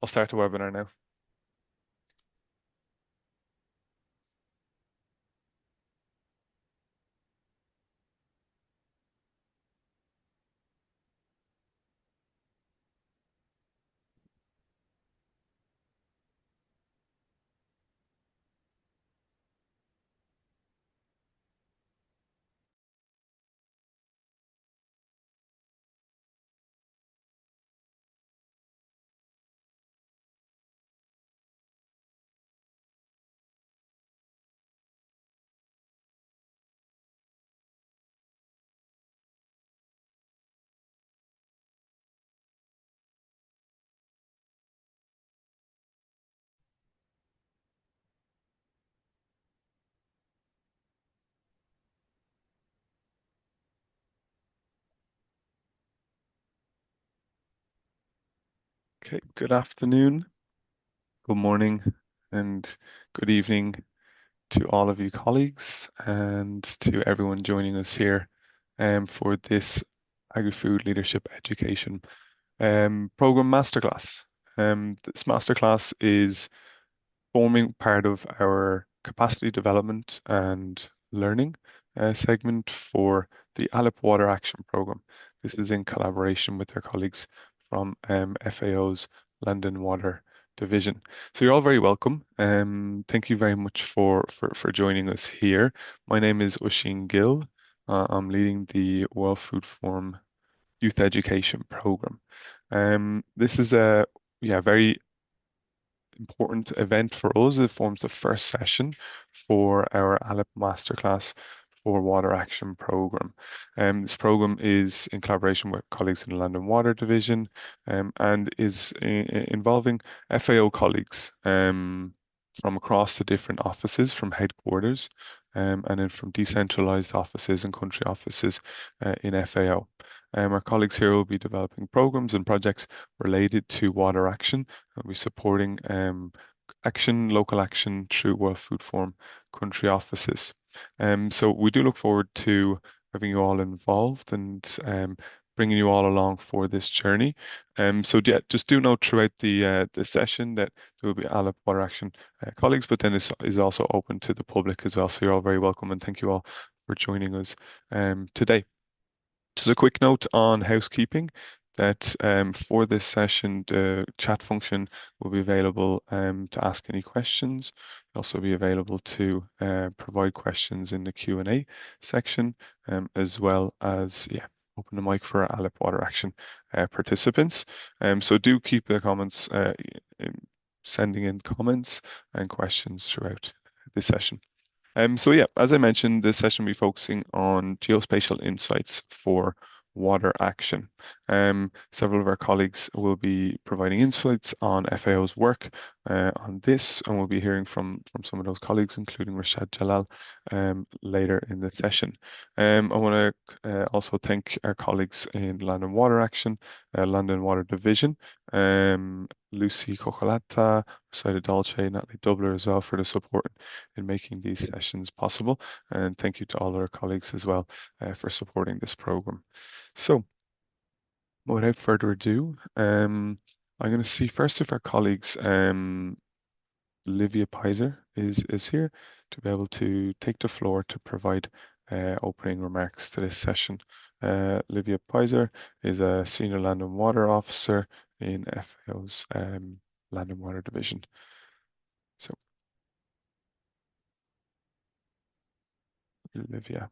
I'll start the webinar now. Okay, good afternoon, good morning, and good evening to all of you colleagues and to everyone joining us here for this Agri-Food Leadership Education Program Masterclass. This masterclass is forming part of our capacity development and learning segment for the Alep Water Action Program. This is in collaboration with our colleagues from FAO's Land and Water Division. So you're all very welcome. Thank you very much for joining us here. My name is Oisin Gill. I'm leading the World Food Forum Youth Education Program. This is a very important event for us. It forms the first session for our Alep Masterclass for Water Action Program. This program is in collaboration with colleagues in the Land and Water Division and is involving FAO colleagues from across the different offices, from headquarters and then from decentralized offices and country offices in FAO. Our colleagues here will be developing programs and projects related to water action. We're supporting local action through World Food Forum country offices. So we do look forward to having you all involved and bringing you all along for this journey. So yeah, just do note throughout the session that there will be Alep Water Action colleagues, but then this is also open to the public as well. So you're all very welcome, and thank you all for joining us today. Just a quick note on housekeeping that for this session, the chat function will be available to ask any questions. It'll also be available to provide questions in the Q&A section, as well as, open the mic for Alep Water Action participants. So do keep the comments, sending in comments and questions throughout this session. So yeah, as I mentioned, this session will be focusing on geospatial insights for water action. Several of our colleagues will be providing insights on FAO's work on this, and we'll be hearing from some of those colleagues, including Rashad Jalal, later in the session. I want to also thank our colleagues in Land and Water Action, Land and Water Division, Lucy Cocholata, Rosita Dolce, Natalie Dubler as well for the support in making these sessions possible. And thank you to all our colleagues as well for supporting this program. So without further ado, I'm going to see first if our colleagues, Livia Pizer is here to be able to take the floor to provide opening remarks to this session. Livia Pizer is a Senior Land and Water Officer in FAO's Land and Water Division. So, Livia.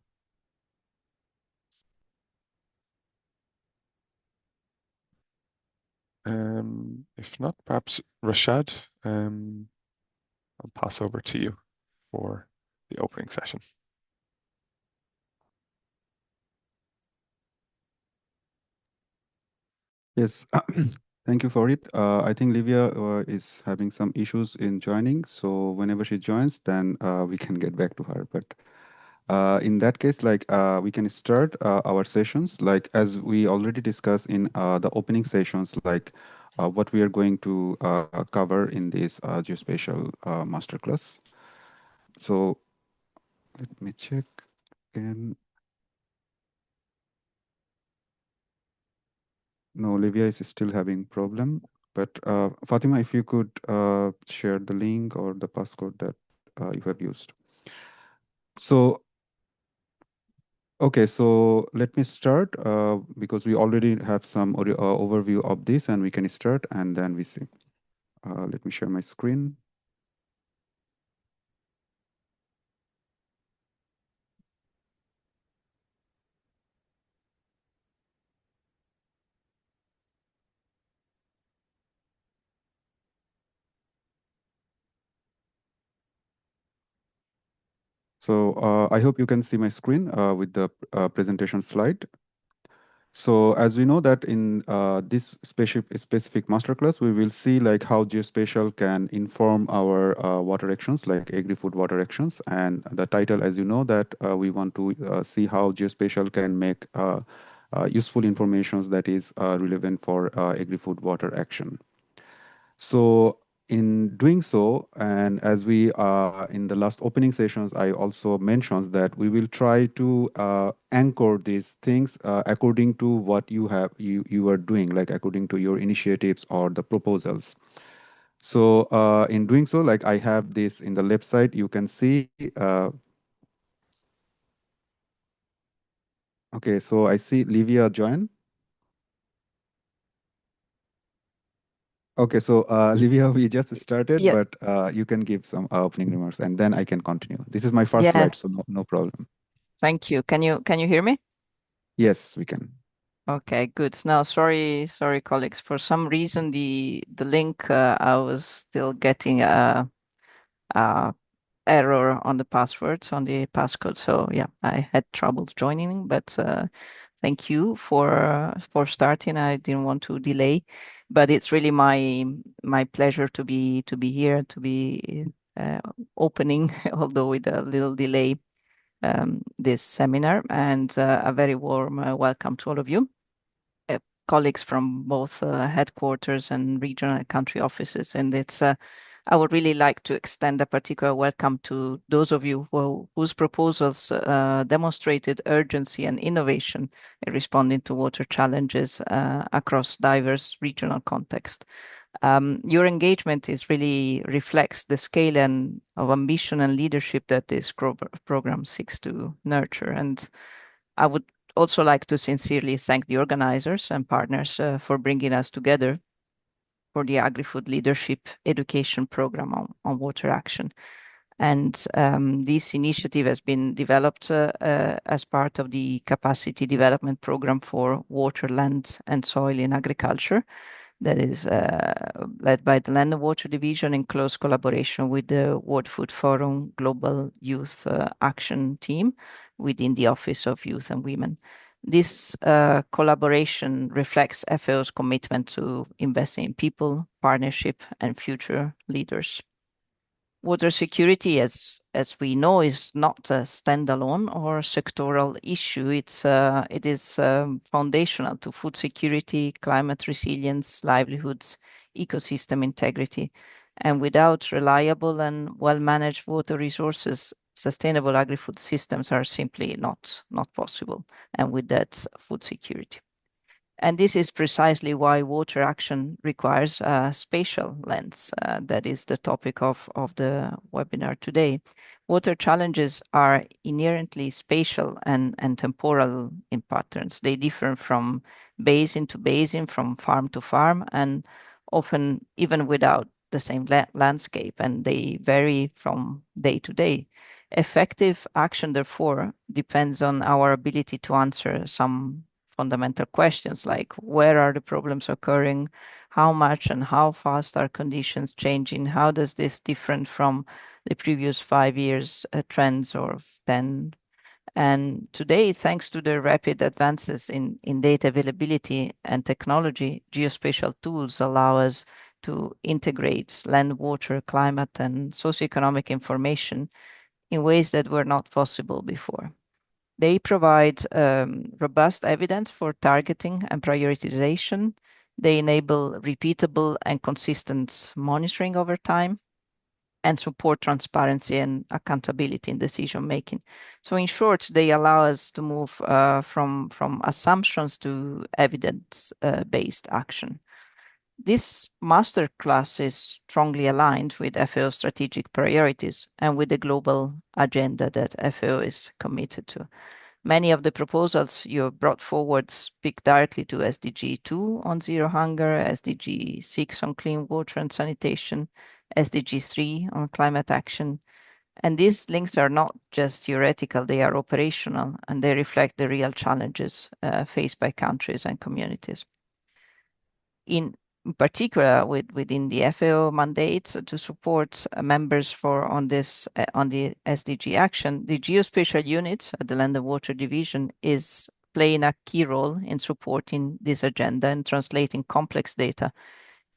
If not, perhaps Rashad, I'll pass over to you for the opening session. Yes, thank you for it. I think Livia is having some issues in joining, so whenever she joins, then we can get back to her. But in that case, we can start our sessions, like as we already discussed in the opening sessions, what we are going to cover in this geospatial masterclass. So let me check again. No, Livia is still having problem. But Fatima, if you could share the link or the passcode that you have used. So, okay, so let me start because we already have some overview of this, and we can start and then we see. Let me share my screen. So I hope you can see my screen with the presentation slide. So as we know that in this specific masterclass, we will see like how geospatial can inform our water actions, like agri-food water actions. And the title, as you know, that we want to see how geospatial can make useful informations that is relevant for agri-food water action. So in doing so, and as we in the last opening sessions, I also mentioned that we will try to anchor these things according to what you are doing, like according to your initiatives or the proposals. So in doing so, like I have this in the left side, you can see. Okay, so I see Livia join. Okay, so Livia, we just started, Yeah, but you can give some opening remarks, and then I can continue. This is my first yeah. slide, so no problem. Thank you. Can you hear me? Yes, we can. Okay, good. Now, sorry, colleagues. For some reason, the link I was still getting a error on the password on the passcode. So yeah, I had troubles joining, but thank you for starting. I didn't want to delay, but it's really my pleasure to be here to be uh, opening, although with a little delay, this seminar, and a very warm welcome to all of you, uh, colleagues from both headquarters and regional and country offices. And I would really like to extend a particular welcome to those of you whose proposals demonstrated urgency and innovation in responding to water challenges across diverse regional contexts. Your engagement is really reflects the scale and of ambition and leadership that this program seeks to nurture. And I would also like to sincerely thank the organizers and partners for bringing us together for the Agri-Food Leadership Education Program on water action. And this initiative has been developed as part of the Capacity Development Program for Water, Land and Soil in Agriculture, that is led by the Land and Water Division in close collaboration with the World Food Forum Global Youth Action Team within the Office of Youth and Women. This collaboration reflects FAO's commitment to investing in people, partnership, and future leaders. Water security, as we know, is not a standalone or sectoral issue. It is foundational to food security, climate resilience, livelihoods, ecosystem integrity. And without reliable and well-managed water resources, sustainable agri-food systems are simply not possible. And with that, food security. And this is precisely why water action requires a spatial lens. That is the topic of the webinar today. Water challenges are inherently spatial and temporal in patterns. They differ from basin to basin, from farm to farm, and often even without the same landscape, and they vary from day to day. Effective action, therefore, depends on our ability to answer some fundamental questions like where are the problems occurring, how much and how fast are conditions changing, how does this different from the previous 5 years trends or 10. And today, thanks to the rapid advances in data availability and technology, geospatial tools allow us to integrate land, water, climate, and socioeconomic information in ways that were not possible before. They provide robust evidence for targeting and prioritization. They enable repeatable and consistent monitoring over time and support transparency and accountability in decision making. So, in short, they allow us to move from assumptions to evidence based action. This masterclass is strongly aligned with FAO strategic priorities and with the global agenda that FAO is committed to. Many of the proposals you brought forward speak directly to SDG 2 on zero hunger, SDG 6 on clean water and sanitation, SDG 3 on climate action. And these links are not just theoretical, they are operational and they reflect the real challenges faced by countries and communities. In particular, within the FAO mandate to support members on the SDG action, the geospatial unit at the Land and Water Division is playing a key role in supporting this agenda and translating complex data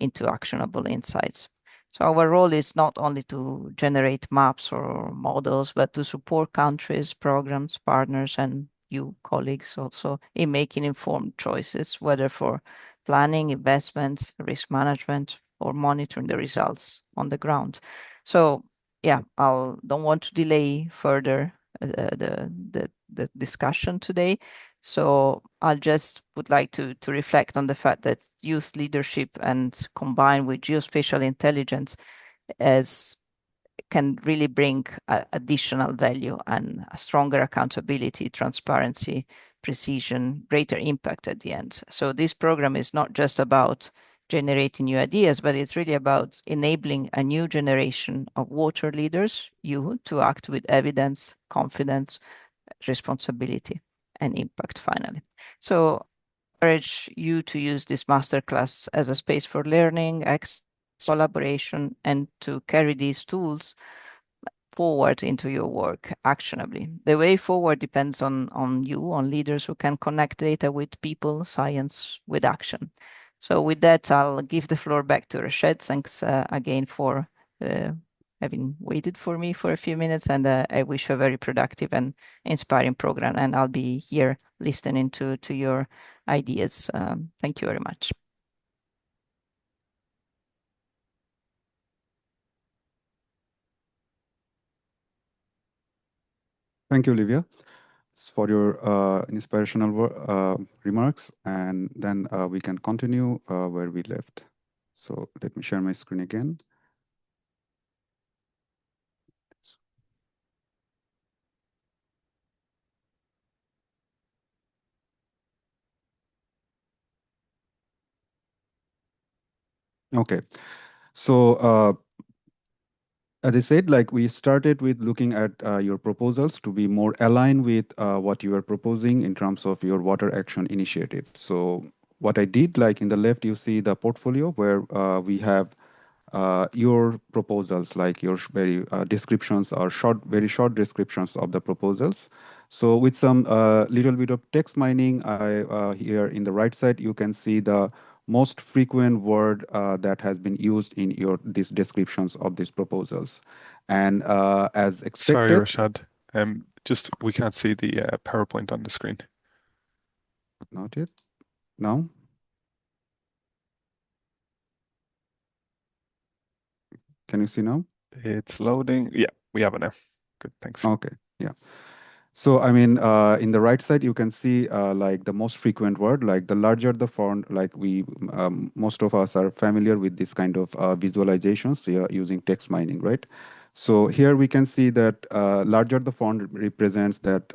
into actionable insights. So our role is not only to generate maps or models, but to support countries, programs, partners, and you colleagues also in making informed choices, whether for planning, investments, risk management, or monitoring the results on the ground. So yeah, I don't want to delay further the discussion today. So I just would like to reflect on the fact that youth leadership and combined with geospatial intelligence as can really bring additional value and a stronger accountability, transparency, precision, greater impact at the end. So this program is not just about generating new ideas, but it's really about enabling a new generation of water leaders, you, to act with evidence, confidence, responsibility, and impact finally. So I encourage you to use this masterclass as a space for learning, collaboration, and to carry these tools forward into your work actionably. The way forward depends on you, on leaders who can connect data with people, science with action. So with that, I'll give the floor back to Rashid. Thanks again for having waited for me for a few minutes, and I wish you a very productive and inspiring program, and I'll be here listening to your ideas. Thank you very much. Thank you, Olivia, for your inspirational remarks. And then we can continue where we left. So let me share my screen again. Okay. So as I said, like we started with looking at your proposals to be more aligned with what you are proposing in terms of your water action initiative. So what I did, like in the left, you see the portfolio where we have your proposals, like your very descriptions or very short descriptions of the proposals. So with some little bit of text mining, here in the right side, you can see the most frequent word that has been used in these descriptions of these proposals. And as Sorry, expected, Rashad. Just we can't see the PowerPoint on the screen. not yet, now, can you see now? It's loading. Yeah, we have it now. Good, thanks. Okay, yeah. So, I mean, in the right side, you can see like the most frequent word, like the larger the font, like most of us are familiar with this kind of visualizations using text mining, right? So here we can see that larger the font represents that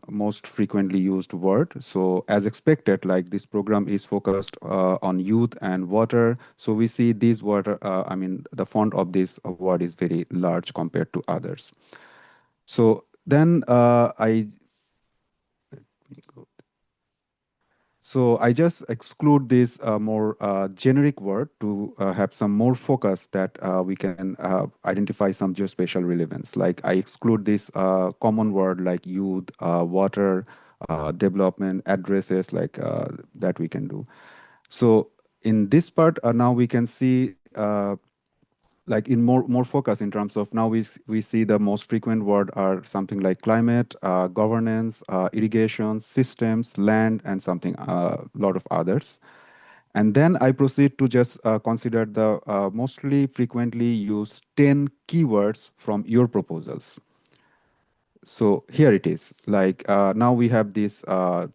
most frequently used word. So as expected, like this program is focused on youth and water. So we see this water, I mean, the font of this word is very large compared to others. So then I just exclude this more generic word to have some more focus that we can identify some geospatial relevance. Like I exclude this common word like youth, water, development, addresses, like that we can do. So in this part, now we can see like in more focus in terms of now we see the most frequent word are something like climate, governance, irrigation systems, land, and something a lot of others. And then I proceed to just consider the mostly frequently used 10 keywords from your proposals. So here it is. Like now we have these 10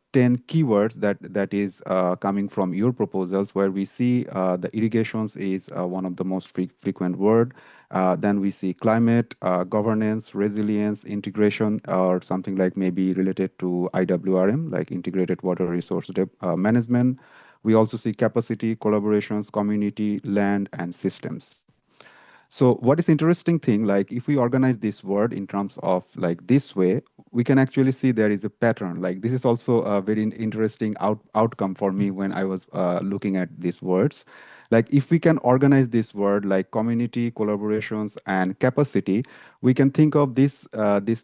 keywords that is coming from your proposals, where we see the irrigations is one of the most frequent word. Then we see climate, governance, resilience, integration, or something like maybe related to IWRM, like integrated water resource management. We also see capacity, collaborations, community, land, and systems. So what is interesting thing, like if we organize this word in terms of like this way, we can actually see there is a pattern. Like this is also a very interesting outcome for me when I was looking at these words. Like if we can organize this word like community, collaborations, and capacity, we can think of these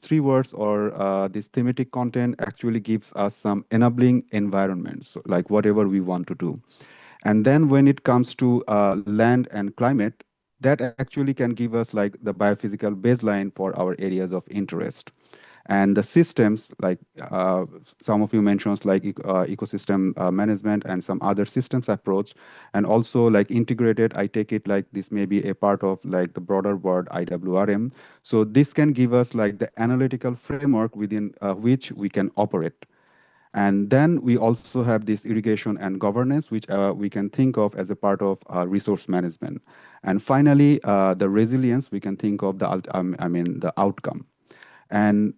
three words or this thematic content actually gives us some enabling environments, like whatever we want to do. And then when it comes to land and climate, that actually can give us like the biophysical baseline for our areas of interest. And the systems, like some of you mentions like ecosystem management and some other systems approach, and also like integrated, I take it like this may be a part of like the broader word IWRM. So this can give us like the analytical framework within which we can operate. And then we also have this irrigation and governance, which we can think of as a part of resource management. And finally, the resilience, we can think of the outcome. And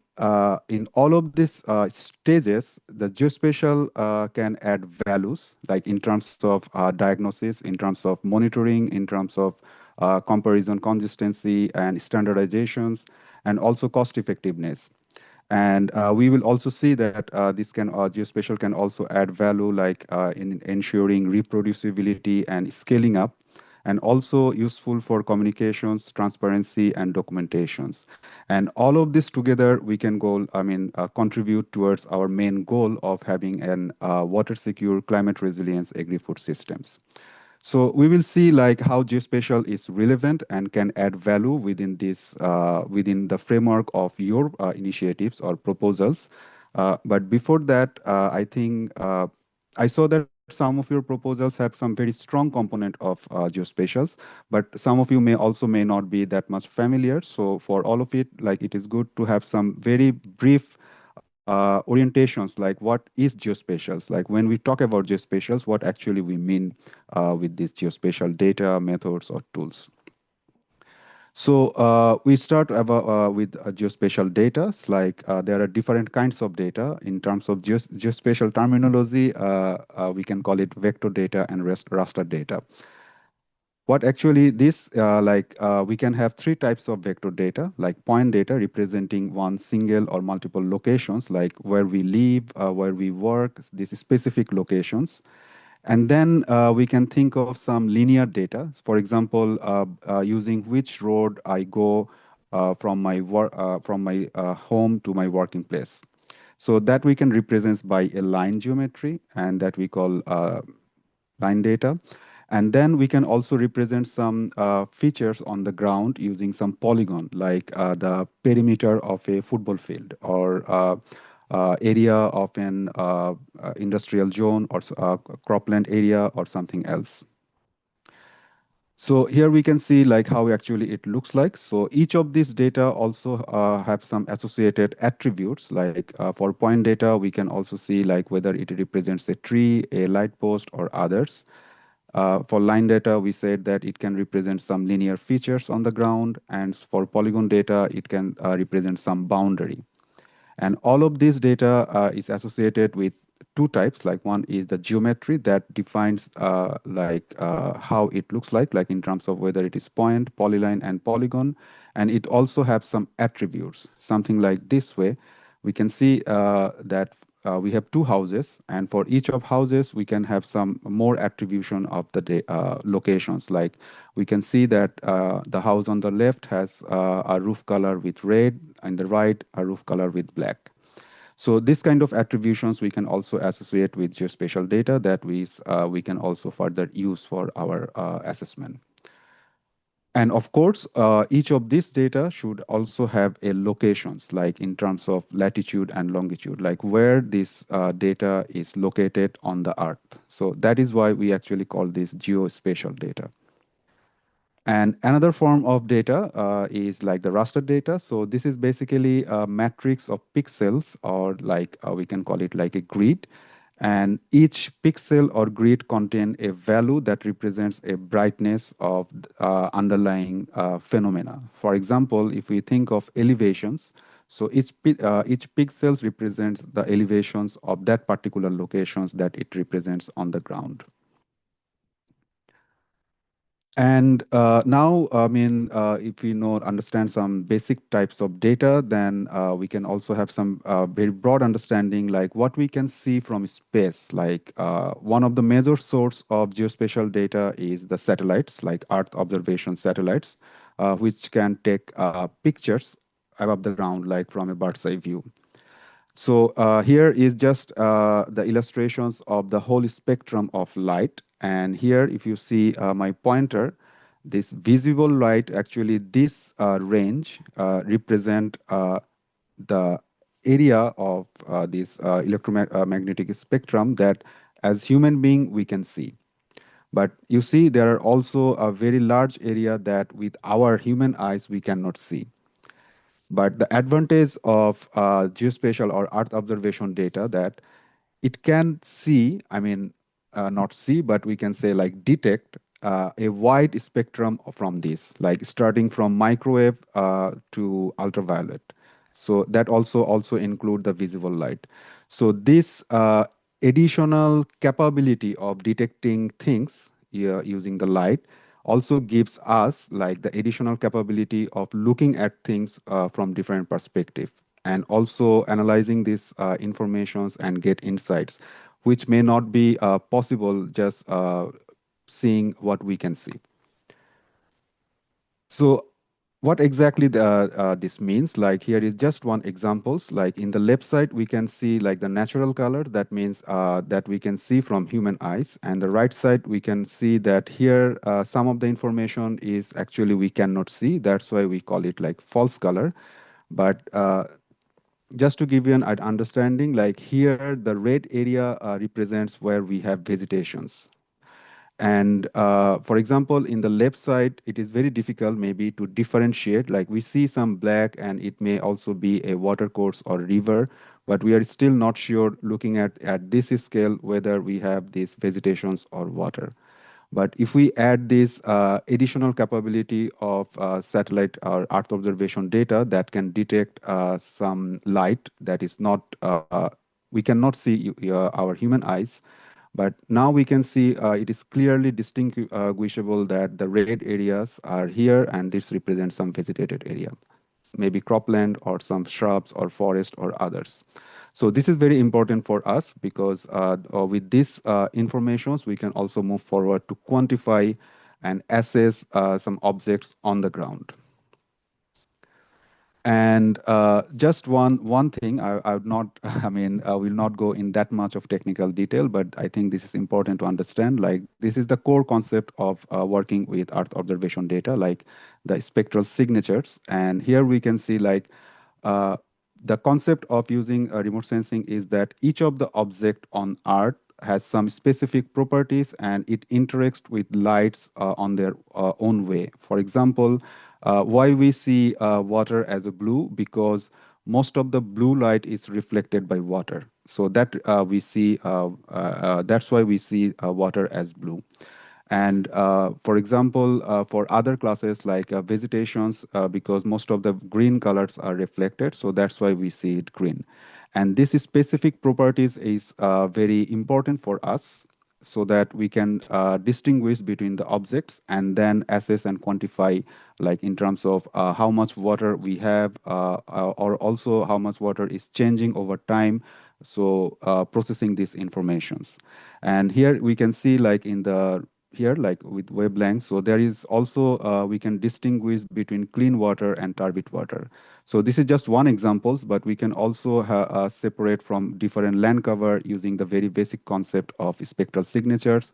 in all of these stages, the geospatial can add values, like in terms of diagnosis, in terms of monitoring, in terms of comparison, consistency, and standardizations, and also cost effectiveness. And we will also see that geospatial can also add value like in ensuring reproducibility and scaling up, and also useful for communications, transparency, and documentations. And all of this together, we can contribute towards our main goal of having an water secure, climate resilience agri-food systems. So we will see like how geospatial is relevant and can add value within this within the framework of your initiatives or proposals. But before that, I think I saw that some of your proposals have some very strong component of geospatials, but some of you may not be that much familiar. So for all of it, like it is good to have some very brief orientations, like what is geospatials, like when we talk about geospatials, what actually we mean with these geospatial data, methods, or tools. So we start with geospatial data. Like there are different kinds of data. In terms of geospatial terminology, we can call it vector data and raster data. What actually this we can have three types of vector data, like point data representing one single or multiple locations, like where we live, where we work, these specific locations. And then we can think of some linear data, for example, using which road I go from my home to my working place. So that we can represent by a line geometry, and that we call line data. And then we can also represent some features on the ground using some polygon, like the perimeter of a football field, or area of an industrial zone, or cropland area, or something else. So here we can see like how actually it looks like. So each of these data also have some associated attributes. Like for point data, we can also see like whether it represents a tree, a light post, or others. For line data, we said that it can represent some linear features on the ground, and for polygon data, it can represent some boundary. And all of this data is associated with two types. Like one is the geometry that defines how it looks like in terms of whether it is point, polyline, and polygon. And it also has some attributes, something like this way. We can see that we have two houses, and for each of houses, we can have some more attribution of the locations. Like we can see that the house on the left has a roof color with red, and the right a roof color with black. So this kind of attributions we can also associate with geospatial data that we can also further use for our assessment. And of course, each of these data should also have a locations, like in terms of latitude and longitude, like where this data is located on the Earth. So that is why we actually call this geospatial data. And another form of data is like the raster data. So this is basically a matrix of pixels, or like we can call it like a grid. And each pixel or grid contain a value that represents a brightness of underlying phenomena. For example, if we think of elevations, so each pixels represents the elevations of that particular locations that it represents on the ground. And now, I mean, if we understand some basic types of data, then we can also have some very broad understanding, like what we can see from space. Like one of the major source of geospatial data is the satellites, like Earth observation satellites, which can take pictures above the ground, like from a bird's eye view. So here is just the illustrations of the whole spectrum of light. And here, if you see my pointer, this visible light, actually this range represent the area of this electromagnetic spectrum that as human being we can see. But you see, there are also a very large area that with our human eyes we cannot see. But the advantage of geospatial or Earth observation data that it can see, I mean, not see, but we can say like detect a wide spectrum from this, like starting from microwave to ultraviolet. So that also include the visible light. So this additional capability of detecting things using the light also gives us like the additional capability of looking at things from different perspective, and also analyzing these informations and get insights which may not be possible just seeing what we can see. So what exactly this means, like here is just one examples. Like in the left side we can see like the natural color, that means that we can see from human eyes, and the right side we can see that here some of the information is actually we cannot see, that's why we call it like false color. But just to give you an understanding, like here the red area represents where we have vegetations. And for example, in the left side, it is very difficult maybe to differentiate. Like we see some black, and it may also be a water course or river, but we are still not sure looking at this scale whether we have these vegetations or water. But if we add this additional capability of satellite or Earth observation data that can detect some light that is not, we cannot see our human eyes, but now we can see it is clearly distinguishable that the red areas are here, and this represents some vegetated area, maybe cropland or some shrubs or forest or others. So this is very important for us because with these informations, we can also move forward to quantify and assess some objects on the ground. And just one thing, I would not, I mean, I will not go in that much of technical detail, but I think this is important to understand. Like this is the core concept of working with Earth observation data, like the spectral signatures. And here we can see like uh, the concept of using remote sensing is that each of the object on Earth has some specific properties, and it interacts with lights on their own way. For example, why we see water as a blue? Because most of the blue light is reflected by water. So that we see, that's why we see water as blue. And for example, for other classes like vegetations, because most of the green colors are reflected, so that's why we see it green. And this specific properties is very important for us so that we can distinguish between the objects and then assess and quantify, like in terms of how much water we have, or also how much water is changing over time. So processing these informations. And here we can see like in the here like with wavelengths, so there is also we can distinguish between clean water and turbid water. So this is just one examples, but we can also separate from different land cover using the very basic concept of spectral signatures,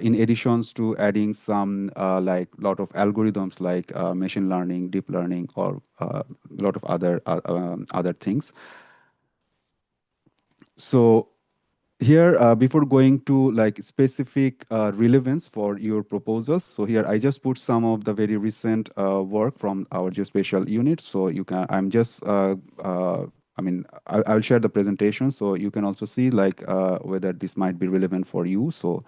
in additions to adding some like lot of algorithms like machine learning, deep learning, or a lot of other things. So Here, before going to like specific relevance for your proposals, so here I just put some of the very recent work from our geospatial unit. So you can, I'm just, I mean, I'll share the presentation so you can also see like whether this might be relevant for you. So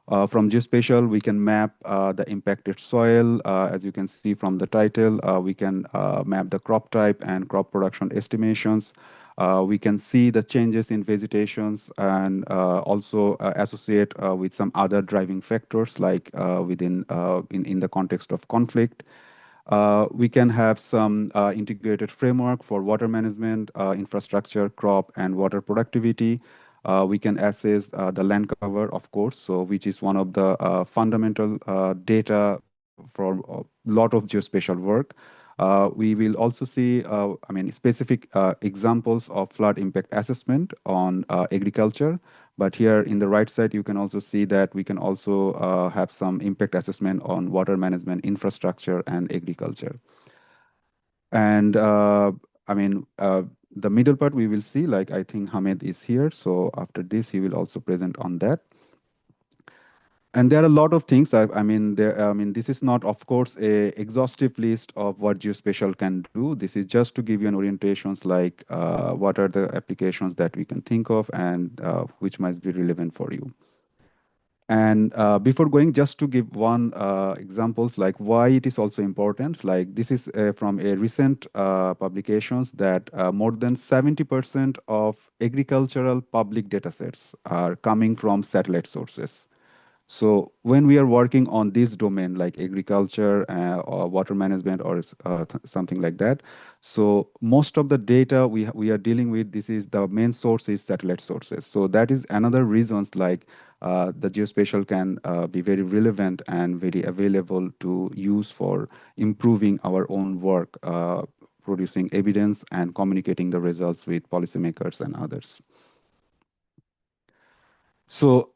from geospatial, we can map the impacted soil. As you can see from the title, we can map the crop type and crop production estimations. We can see the changes in vegetations and also associate with some other driving factors like in the context of conflict. We can have some integrated framework for water management, infrastructure, crop, and water productivity. We can assess the land cover, of course, so which is one of the fundamental data for a lot of geospatial work. We will also see, I mean, specific examples of flood impact assessment on agriculture. But here in the right side, you can also see that we can also have some impact assessment on water management, infrastructure, and agriculture. And I mean, the middle part we will see, like I think Hamed is here. So after this, he will also present on that. And there are a lot of things. I mean, this is not, of course, a exhaustive list of what geospatial can do. This is just to give you an orientations like what are the applications that we can think of and which might be relevant for you. And before going, just to give one examples like why it is also important. Like this is from a recent publications that more than 70% of agricultural public data sets are coming from satellite sources. So when we are working on this domain, like agriculture or water management or something like that, so most of the data we are dealing with, this is the main source is satellite sources. So that is another reasons like the geospatial can be very relevant and very available to use for improving our own work, producing evidence and communicating the results with policymakers and others. So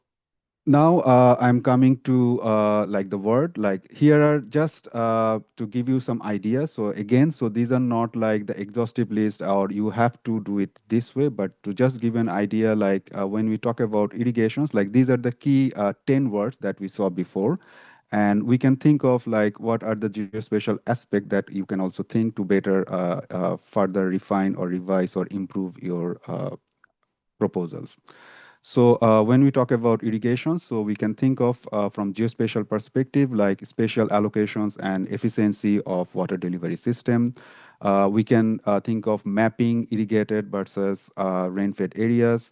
now I'm coming to like the word, like here are just to give you some ideas. So again, so these are not like the exhaustive list or you have to do it this way, but to just give an idea, like when we talk about irrigations, like these are the key 10 words that we saw before. And we can think of like what are the geospatial aspect that you can also think to better further refine or revise or improve your proposals. So when we talk about irrigation, so we can think of from geospatial perspective, like spatial allocations and efficiency of water delivery system. We can think of mapping irrigated versus rain-fed areas.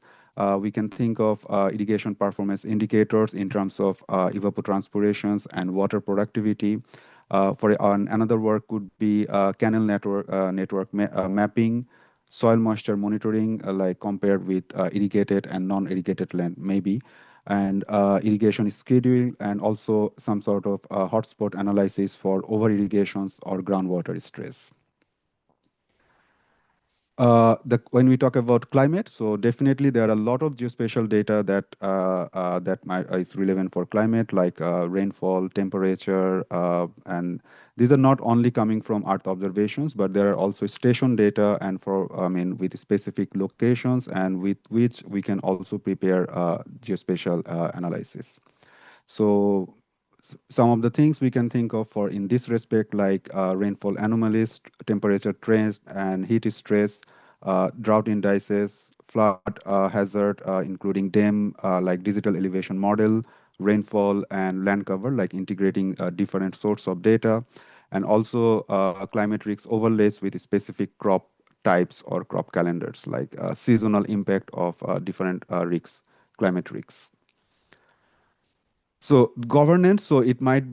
We can think of irrigation performance indicators in terms of evapotranspirations and water productivity. Another work could be canal network mapping, soil moisture monitoring, like compared with irrigated and non-irrigated land, maybe, and irrigation schedule, and also some sort of hotspot analysis for over-irrigations or groundwater stress. When we talk about climate, so definitely there are a lot of geospatial data that is relevant for climate, like rainfall, temperature, and these are not only coming from Earth observations, but there are also station data and for I mean with specific locations and with which we can also prepare geospatial analysis. So some of the things we can think of for in this respect, like rainfall anomalies, temperature trends, and heat stress, drought indices, flood hazard, including DEM, like digital elevation model, rainfall and land cover, like integrating different sorts of data, and also climate risks overlays with specific crop types or crop calendars, like seasonal impact of different risks, climate risks. So governance, so it might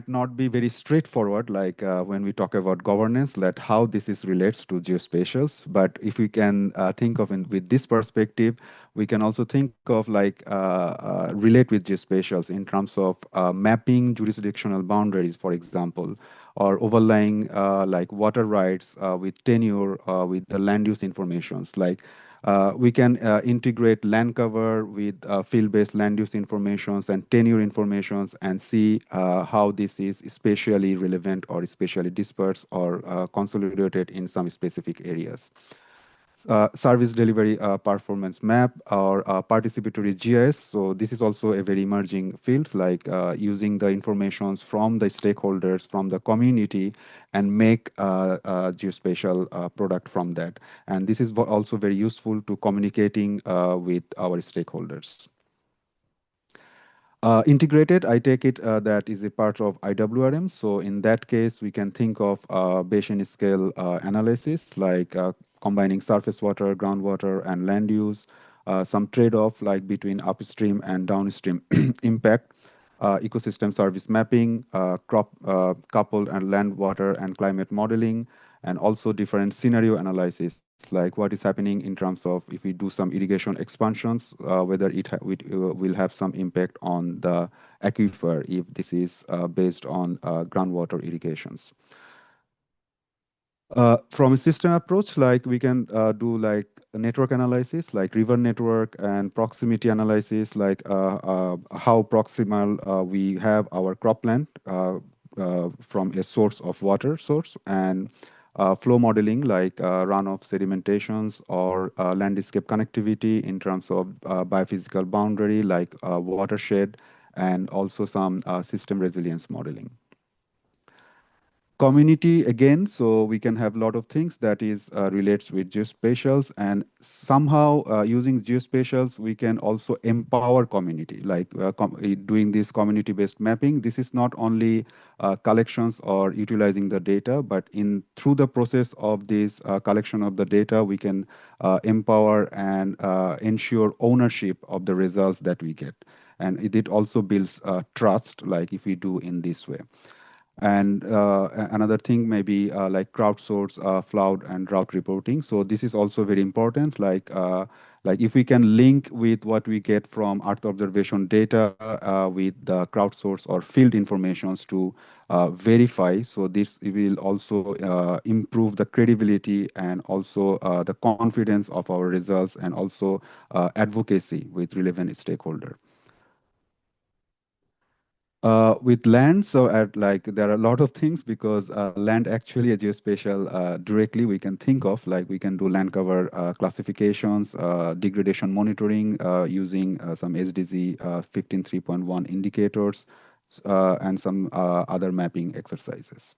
not be very straightforward, like when we talk about governance, like how this is relates to geospatials. But if we can think of with this perspective, we can also think of like relate with geospatials in terms of mapping jurisdictional boundaries, for example, or overlaying like water rights with tenure with the land use informations, like we can integrate land cover with field-based land use informations and tenure informations and see how this is spatially relevant or spatially dispersed or consolidated in some specific areas. service delivery performance map or participatory GIS. So this is also a very emerging field, like using the informations from the stakeholders, from the community, and make geospatial product from that. And this is also very useful to communicating with our stakeholders. Integrated, I take it that is a part of IWRM. So in that case, we can think of basin scale analysis, like combining surface water, groundwater, and land use, some trade-off like between upstream and downstream impact, ecosystem service mapping, crop coupled and land, water, and climate modeling, and also different scenario analysis, like what is happening in terms of if we do some irrigation expansions, whether it will have some impact on the aquifer if this is based on groundwater irrigations. From a system approach, like we can do like a network analysis, like river network and proximity analysis, like how proximal we have our cropland from a source of water source, and flow modeling, like runoff sedimentations or landscape connectivity in terms of biophysical boundary, like watershed, and also some system resilience modeling. Community again, so we can have a lot of things that is relates with geospatials, and somehow using geospatials we can also empower community, like doing this community based mapping. This is not only collections or utilizing the data, but in through the process of this collection of the data, we can empower and ensure ownership of the results that we get, and it also builds trust, like if we do in this way. And another thing may be like crowdsource flood and drought reporting. So this is also very important. Like if we can link with what we get from Earth observation data with the crowdsource or field informations to verify. So this will also improve the credibility and also the confidence of our results, and also advocacy with relevant stakeholder. With land, so at like there are a lot of things, because land actually a geospatial directly we can think of, like we can do land cover classifications, degradation monitoring using some SDG 15.3.1 indicators, and some other mapping exercises.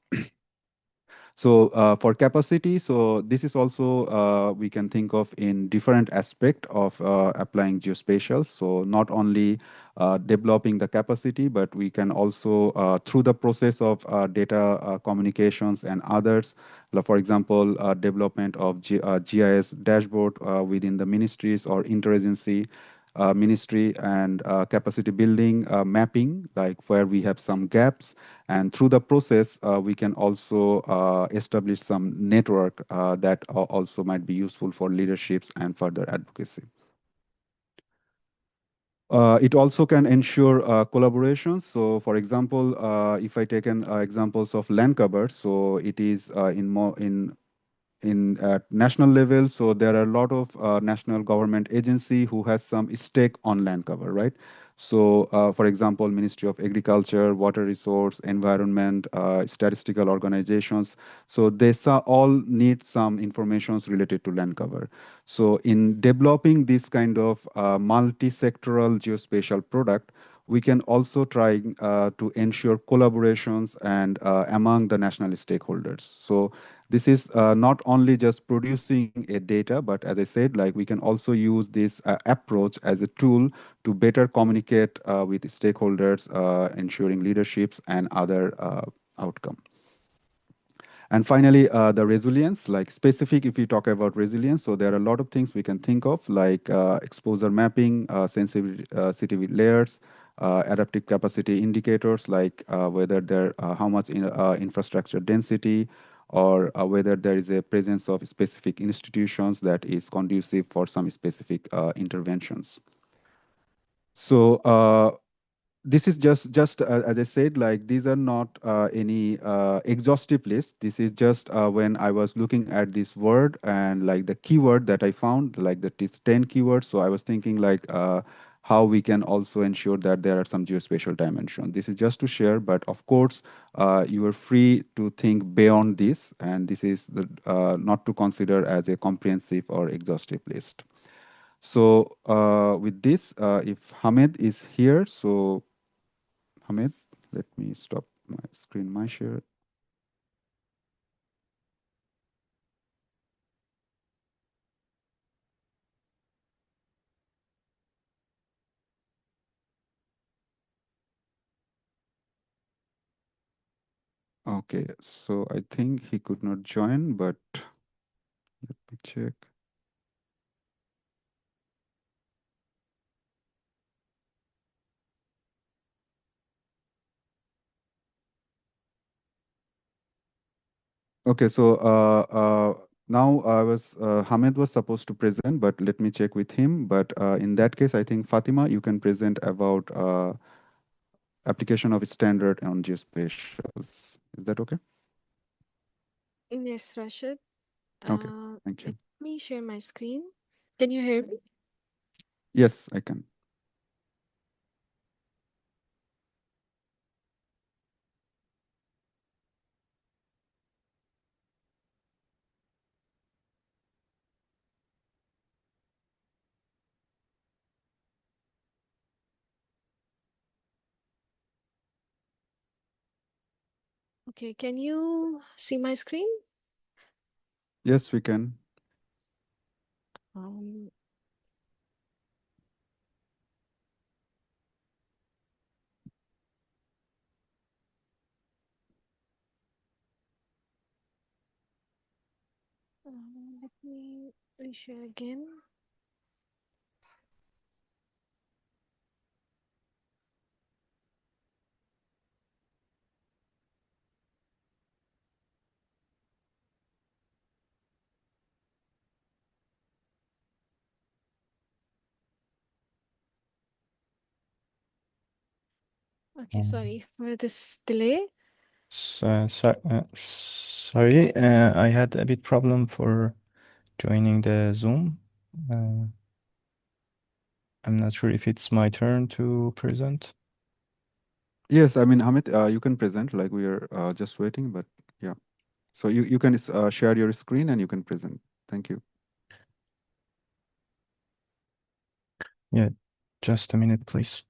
So for capacity, so this is also we can think of in different aspect of applying geospatial. So not only developing the capacity, but we can also through the process of data communications and others, like for example, development of GIS dashboard within the ministries or interagency ministry, and capacity building mapping, like where we have some gaps, and through the process we can also establish some network that also might be useful for leaderships and further advocacy. It also can ensure collaborations. So, for example, if I take an examples of land cover, so it is in at national level. So there are a lot of national government agency who has some stake on land cover, right? So, for example, Ministry of Agriculture, Water Resource, Environment, statistical organizations. So they all need some informations related to land cover. So in developing this kind of multi-sectoral geospatial product, we can also try to ensure collaborations and among the national stakeholders. So this is not only just producing a data, but as I said, like we can also use this approach as a tool to better communicate with stakeholders, ensuring leaderships and other outcome. And finally, the resilience, like specific, if we talk about resilience, so there are a lot of things we can think of, like exposure mapping, sensitivity layers, adaptive capacity indicators, like whether there, how much infrastructure density, or whether there is a presence of specific institutions that is conducive for some specific interventions. So this is just as I said, like these are not any exhaustive list. This is just when I was looking at this word and like the keyword that I found, like that is 10 keywords. So I was thinking like how we can also ensure that there are some geospatial dimension. This is just to share, but of course, you are free to think beyond this, and this is not to consider as a comprehensive or exhaustive list. So with this, if Hamed is here, so Hamed, let me stop my screen, my share. Okay, so I think he could not join, but let me check. Okay, so now Hamed was supposed to present, but let me check with him. But in that case, I think Fatima, you can present about application of standard on geospatials. Is that okay? Yes, Rashid. Okay, thank Let you. me share my screen. Can you hear me? Yes, I can. Okay, can you see my screen? Yes, we can. Um, Let me reshare again. Okay, Um, sorry for this delay. Sorry, I had a bit problem for joining the Zoom. Uh, I'm not sure if it's my turn to present. Yes, I mean, Hamid, you can present, like we are just waiting, but yeah. So you can share your screen and you can present. Thank you. Yeah, just a minute, please.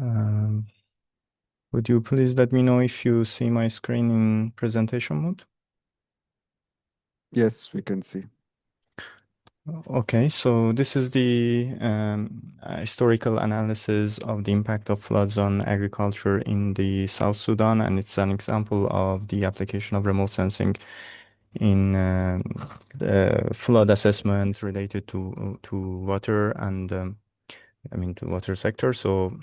Um, would you please let me know if you see my screen in presentation mode? Yes, we can see. Okay, so this is the historical analysis of the impact of floods on agriculture in the South Sudan, and it's an example of the application of remote sensing in the flood assessment related to water and to water sector. So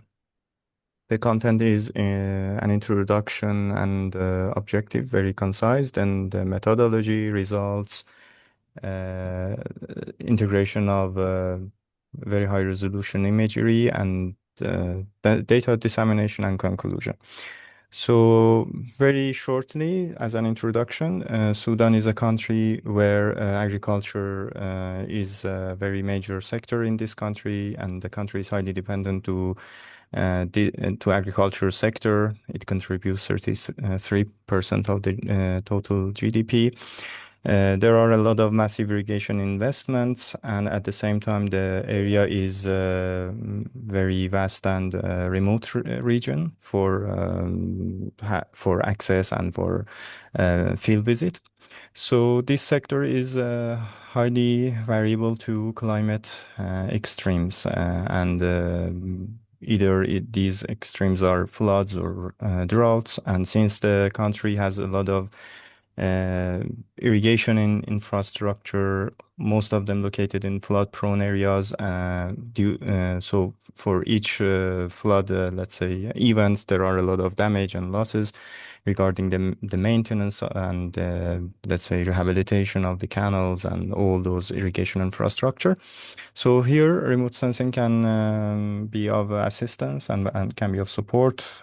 the content is an introduction and objective, very concise, and the methodology, results, uh, integration of very high resolution imagery, and data dissemination and conclusion. So very shortly, as an introduction, Sudan is a country where agriculture is a very major sector in this country, and the country is highly dependent to agriculture sector. It contributes 33% of the total GDP. There are a lot of massive irrigation investments, and at the same time, the area is very vast and remote region for access and for field visit. So this sector is highly variable to climate extremes, and either these extremes are floods or droughts. And since the country has a lot of uh, irrigation in infrastructure, most of them located in flood-prone areas. So for each flood, let's say, event, there are a lot of damage and losses regarding the maintenance and let's say rehabilitation of the canals and all those irrigation infrastructure. So here, remote sensing can be of assistance and can be of support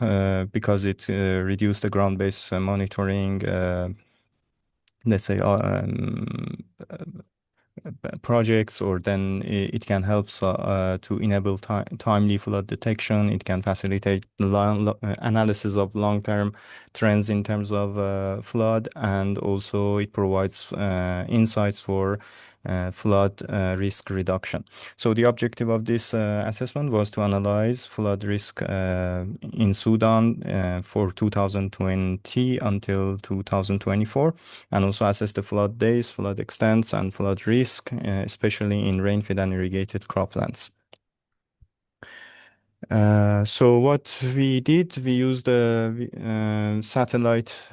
because it reduces the ground-based monitoring, let's say, projects, or then it can help to enable timely flood detection. It can facilitate analysis of long-term trends in terms of flood, and also it provides insights for flood risk reduction. So the objective of this assessment was to analyze flood risk in Sudan for 2020 until 2024, and also assess the flood days, flood extents, and flood risk, especially in rain-fed and irrigated croplands. So what we did, we used satellite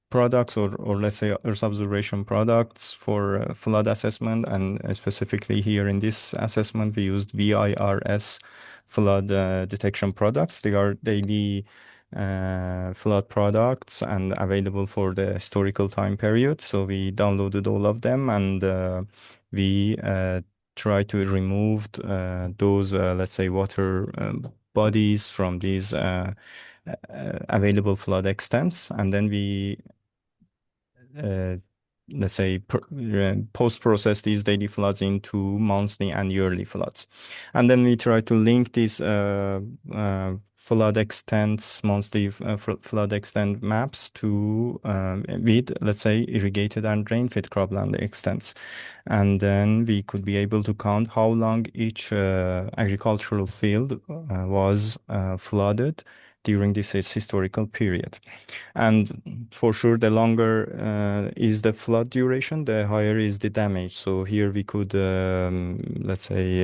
products, or let's say Earth observation products for flood assessment, and specifically here in this assessment, we used VIRS flood detection products. They are daily flood products and available for the historical time period. So we downloaded all of them, and we try to remove those, let's say, water bodies from these available flood extents, and then we uh, let's say, post-process these daily floods into monthly and yearly floods. And then we try to link these flood extents, monthly flood extent maps to with, let's say, irrigated and rain-fed cropland extents. And then we could be able to count how long each agricultural field was flooded during this historical period. And for sure, the longer is the flood duration, the higher is the damage. So here we could, let's say,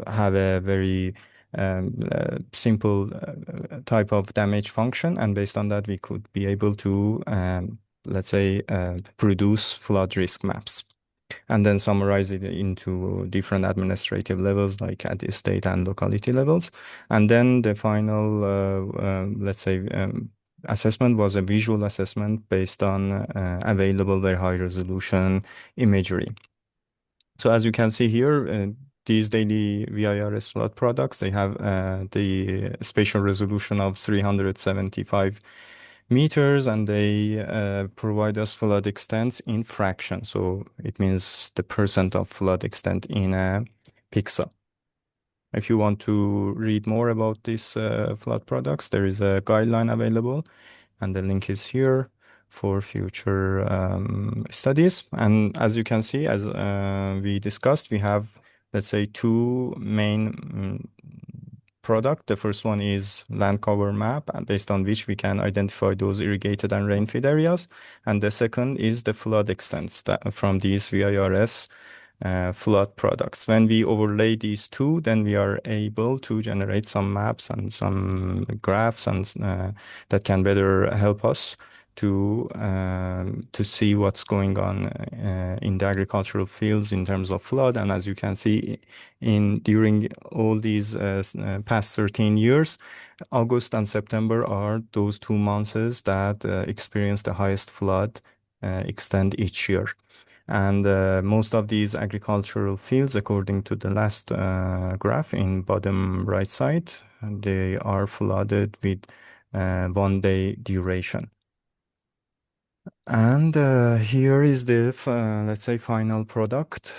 have a very simple type of damage function. And based on that, we could be able to, let's say, produce flood risk maps, and then summarize it into different administrative levels, like at the state and locality levels. And then the final, let's say, assessment was a visual assessment based on available very high resolution imagery. So as you can see here, these daily VIRS flood products, they have the spatial resolution of 375 meters, and they provide us flood extents in fraction. So it means the percent of flood extent in a pixel. If you want to read more about these flood products, there is a guideline available, and the link is here for future studies. And as you can see, as we discussed, we have, let's say, two main product. The first one is land cover map, based on which we can identify those irrigated and rain-fed areas. And the second is the flood extents from these VIRS flood products. When we overlay these two, then we are able to generate some maps and some graphs, and that can better help us to see what's going on in the agricultural fields in terms of flood. And as you can see, during all these past 13 years, August and September are those 2 months that experience the highest flood extent each year. And most of these agricultural fields, according to the last graph in bottom right side, they are flooded with 1 day duration. And here is the, let's say, final product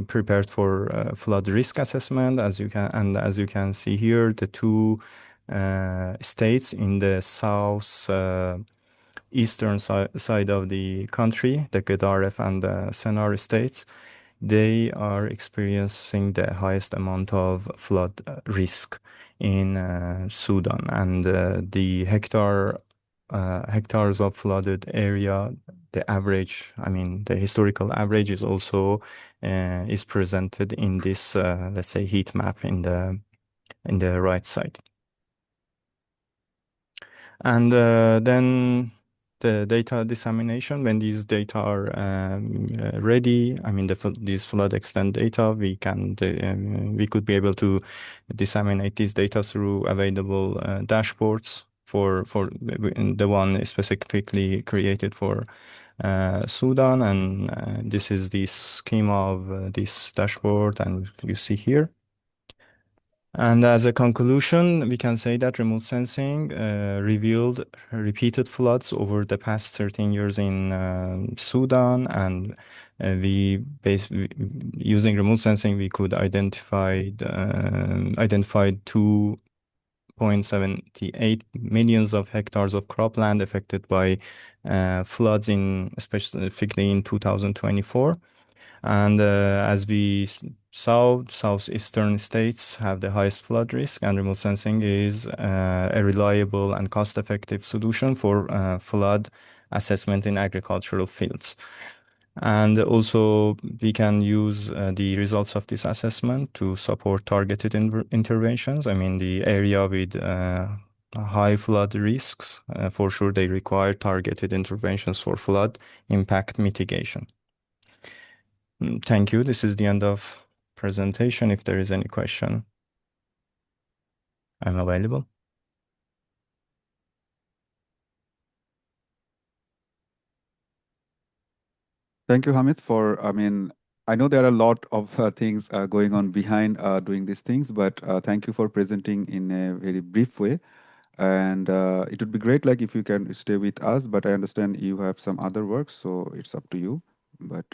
prepared for flood risk assessment. As you can see here, the two states in the south eastern side of the country, the Gedaref and the Sennar states, they are experiencing the highest amount of flood risk in Sudan, and the hectares of flooded area, the average, I mean, the historical average is also is presented in this, let's say, heat map in the right side. And then the data dissemination, when these data are ready, I mean these flood extent data, we could be able to disseminate these data through available dashboards for the one specifically created for Sudan, and this is the schema of this dashboard, and you see here. And as a conclusion, we can say that remote sensing revealed repeated floods over the past 13 years in Sudan, and using remote sensing, we could identify 2.78 millions of hectares of cropland affected by floods specifically in 2024. And as we saw, southeastern states have the highest flood risk, and remote sensing is a reliable and cost-effective solution for flood assessment in agricultural fields. And also, we can use the results of this assessment to support targeted interventions. I mean, the area with high flood risks, for sure, they require targeted interventions for flood impact mitigation. Thank you. This is the end of presentation. If there is any question, I'm available. Thank you, Hamid, I know there are a lot of things going on behind doing these things, but thank you for presenting in a very brief way. And it would be great, like, if you can stay with us, but I understand you have some other work, so it's up to you. But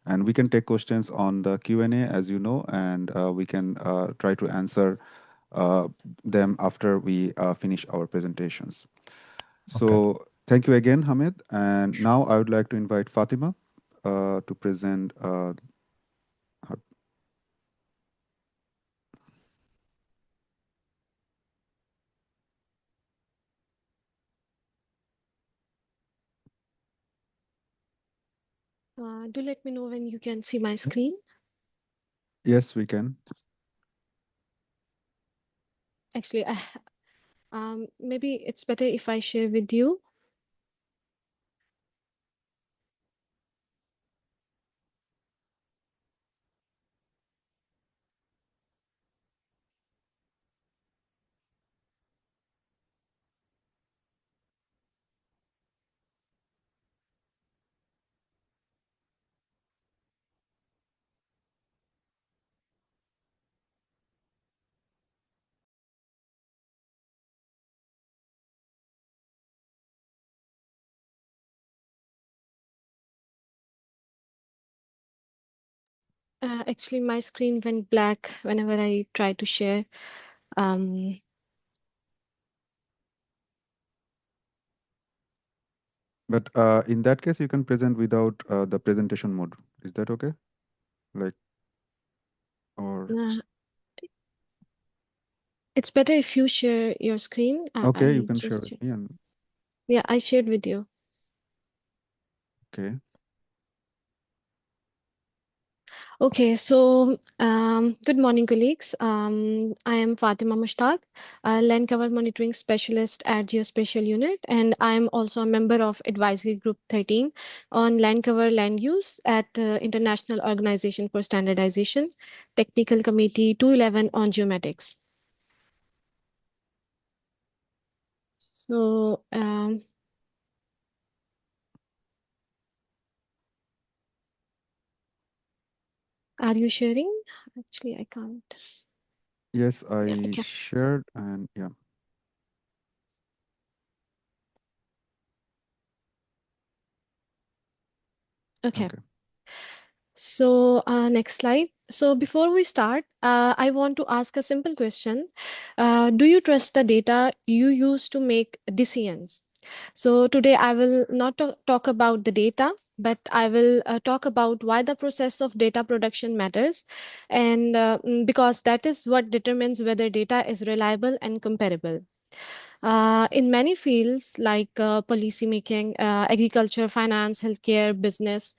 and we can take questions on the Q&A, as you know, and we can try to answer them after we finish our presentations. So Okay. thank you again, Hamid. And now I would like to invite Fatima to present her. Do let me know when you can see my screen. Yes, we can. Actually, maybe it's better if I share with you. Actually, my screen went black whenever I try to share. Um, But in that case, you can present without the presentation mode. Is that okay? Like, or uh, it's better if you share your screen. okay, you I can share just, with me. And yeah, I shared with you. okay, Okay, so good morning, colleagues. I am Fatima Mushtaq, a land cover monitoring specialist at Geospatial Unit, and I am also a member of Advisory Group 13 on land cover land use at International Organization for Standardization, Technical Committee 211 on geomatics. So, are you sharing? Actually, I can't. yes, Yeah, I okay. shared, and yeah, Okay. okay. So next slide. So before we start, I want to ask a simple question. Do you trust the data you use to make decisions? So today I will not talk about the data, but I will talk about why the process of data production matters. And because that is what determines whether data is reliable and comparable. In many fields like policy making, agriculture, finance, healthcare, business,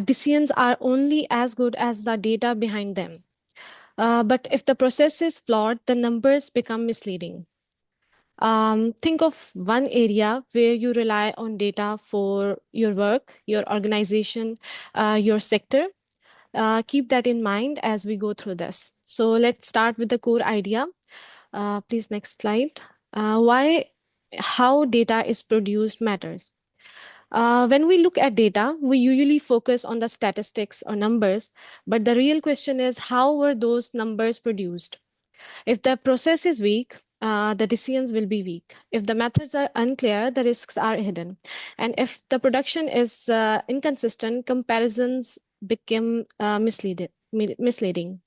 decisions are only as good as the data behind them. But if the process is flawed, the numbers become misleading. Think of one area where you rely on data for your work, your organization, your sector. Keep that in mind as we go through this. So let's start with the core idea. Please, next slide. How data is produced matters. When we look at data, we usually focus on the statistics or numbers, but the real question is how were those numbers produced? If the process is weak, the decisions will be weak. If the methods are unclear, the risks are hidden. And if the production is inconsistent, comparisons become misleading.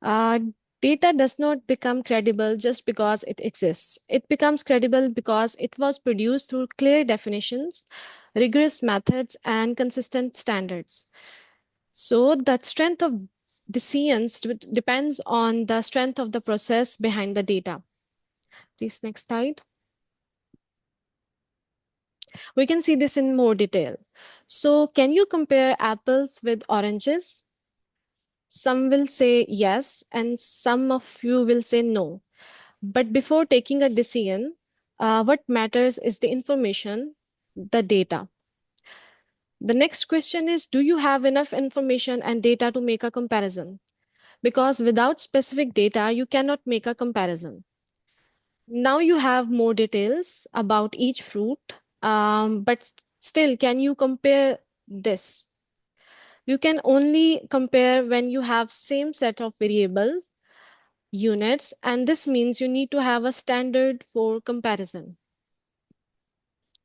Uh, Data does not become credible just because it exists. It becomes credible because it was produced through clear definitions, rigorous methods, and consistent standards. So the strength of decisions depends on the strength of the process behind the data. Please, next slide. We can see this in more detail. So can you compare apples with oranges? Some will say yes, and some of you will say no. But before taking a decision, what matters is the information, the data. The next question is, do you have enough information and data to make a comparison? Because without specific data, you cannot make a comparison. Now you have more details about each fruit, but still, can you compare this? You can only compare when you have same set of variables, units, and this means you need to have a standard for comparison.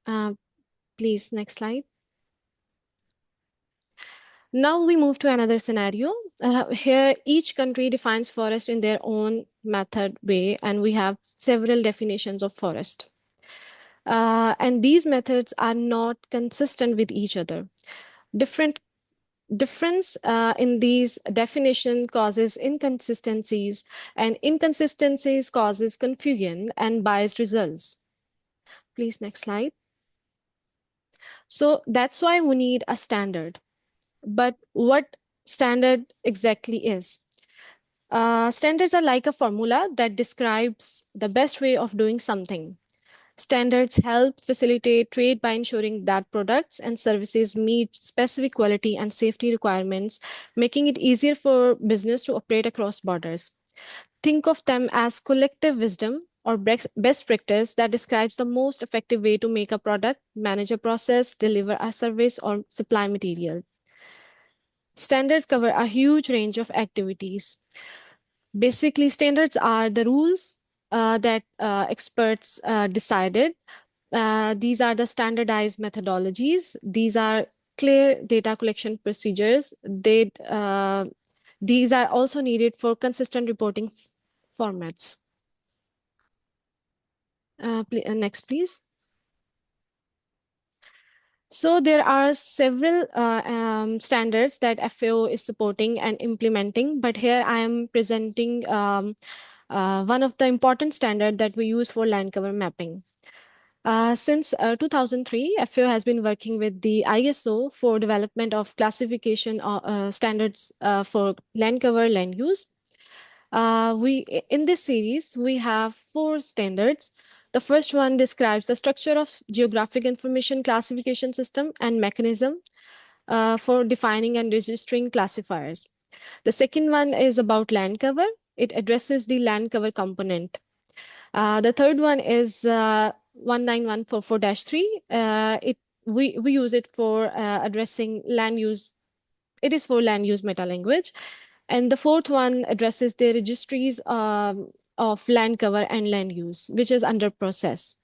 Uh, Please, next slide. Now we move to another scenario. Here, each country defines forest in their own method way, and we have several definitions of forest. And these methods are not consistent with each other. Difference in these definition causes inconsistencies, and inconsistencies causes confusion and biased results. Please, next slide. So that's why we need a standard. But what standard exactly is? Standards are like a formula that describes the best way of doing something. Standards help facilitate trade by ensuring that products and services meet specific quality and safety requirements, making it easier for business to operate across borders. Think of them as collective wisdom or best practice that describes the most effective way to make a product, manage a process, deliver a service, or supply material. Standards cover a huge range of activities. Basically, standards are the rules that experts decided. These are the standardized methodologies. These are clear data collection procedures. These are also needed for consistent reporting formats. Next, please. So there are several standards that FAO is supporting and implementing, but here I am presenting one of the important standards that we use for land cover mapping. Since 2003, FAO has been working with the ISO for development of classification standards for land cover land use. In this series, we have 4 standards. The first one describes the structure of geographic information classification system and mechanism for defining and registering classifiers. The second one is about land cover. It addresses the land cover component. The third one is 19144-3. We use it for addressing land use. It is for land use meta language. And the fourth one addresses the registries of land cover and land use, which is under process.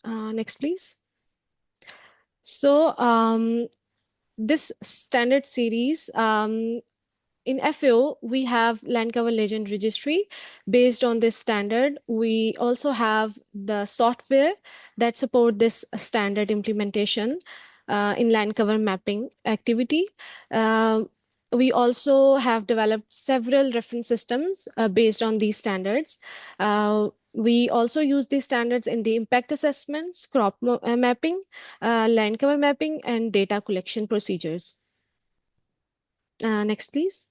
Next, please. So this standard series, in FAO, we have land cover legend registry. Based on this standard, we also have the software that support this standard implementation in land cover mapping activity. We also have developed several reference systems based on these standards. We also use these standards in the impact assessments, mapping, land cover mapping, and data collection procedures. Next, please.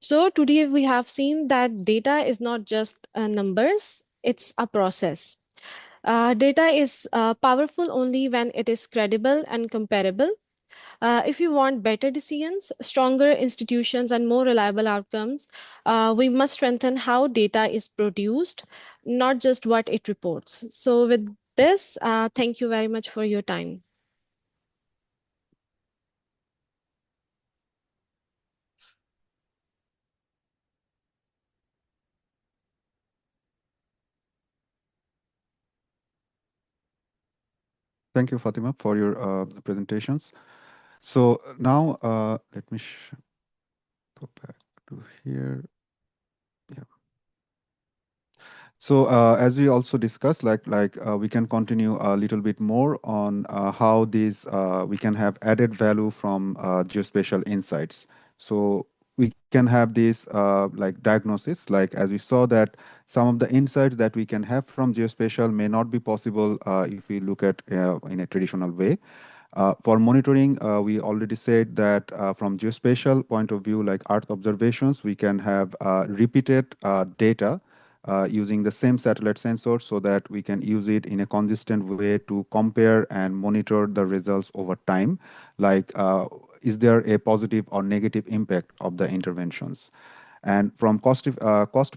So today we have seen that data is not just numbers, it's a process. Data is powerful only when it is credible and comparable. If you want better decisions, stronger institutions, and more reliable outcomes, we must strengthen how data is produced, not just what it reports. So, with this, thank you very much for your time. Thank you, Fatima, for your presentations. So now let me go back to here. Yeah. So as we also discussed, we can continue a little bit more on how these we can have added value from geospatial insights. So we can have this like diagnosis, like as we saw that some of the insights that we can have from geospatial may not be possible if we look at in a traditional way. For monitoring, we already said that from geospatial point of view, like Earth observations, we can have repeated data using the same satellite sensor so that we can use it in a consistent way to compare and monitor the results over time. Like, is there a positive or negative impact of the interventions? And from cost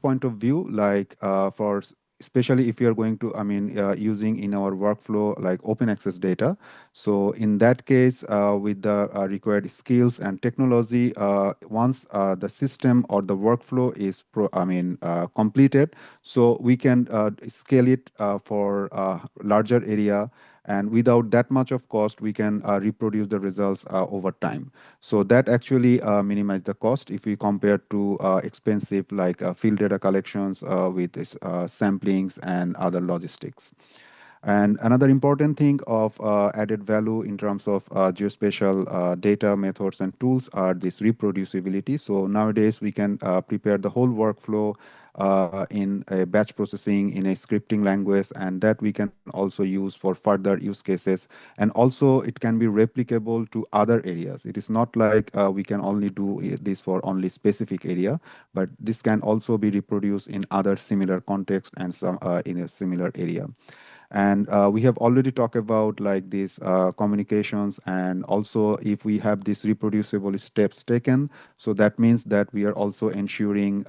point of view, like especially if you're going to, using in our workflow like open access data. So in that case, with the required skills and technology, once the system or the workflow is completed, so we can scale it for larger area, and without that much of cost, we can reproduce the results over time. So that actually minimize the cost if we compare to expensive like field data collections with this, samplings and other logistics. And another important thing of added value in terms of geospatial data methods and tools are this reproducibility. So nowadays we can prepare the whole workflow in a batch processing in a scripting language, and that we can also use for further use cases. And also it can be replicable to other areas. It is not like we can only do this for only specific area, but this can also be reproduced in other similar context and some in a similar area. And we have already talked about like these communications, and also if we have these reproducible steps taken, so that means that we are also ensuring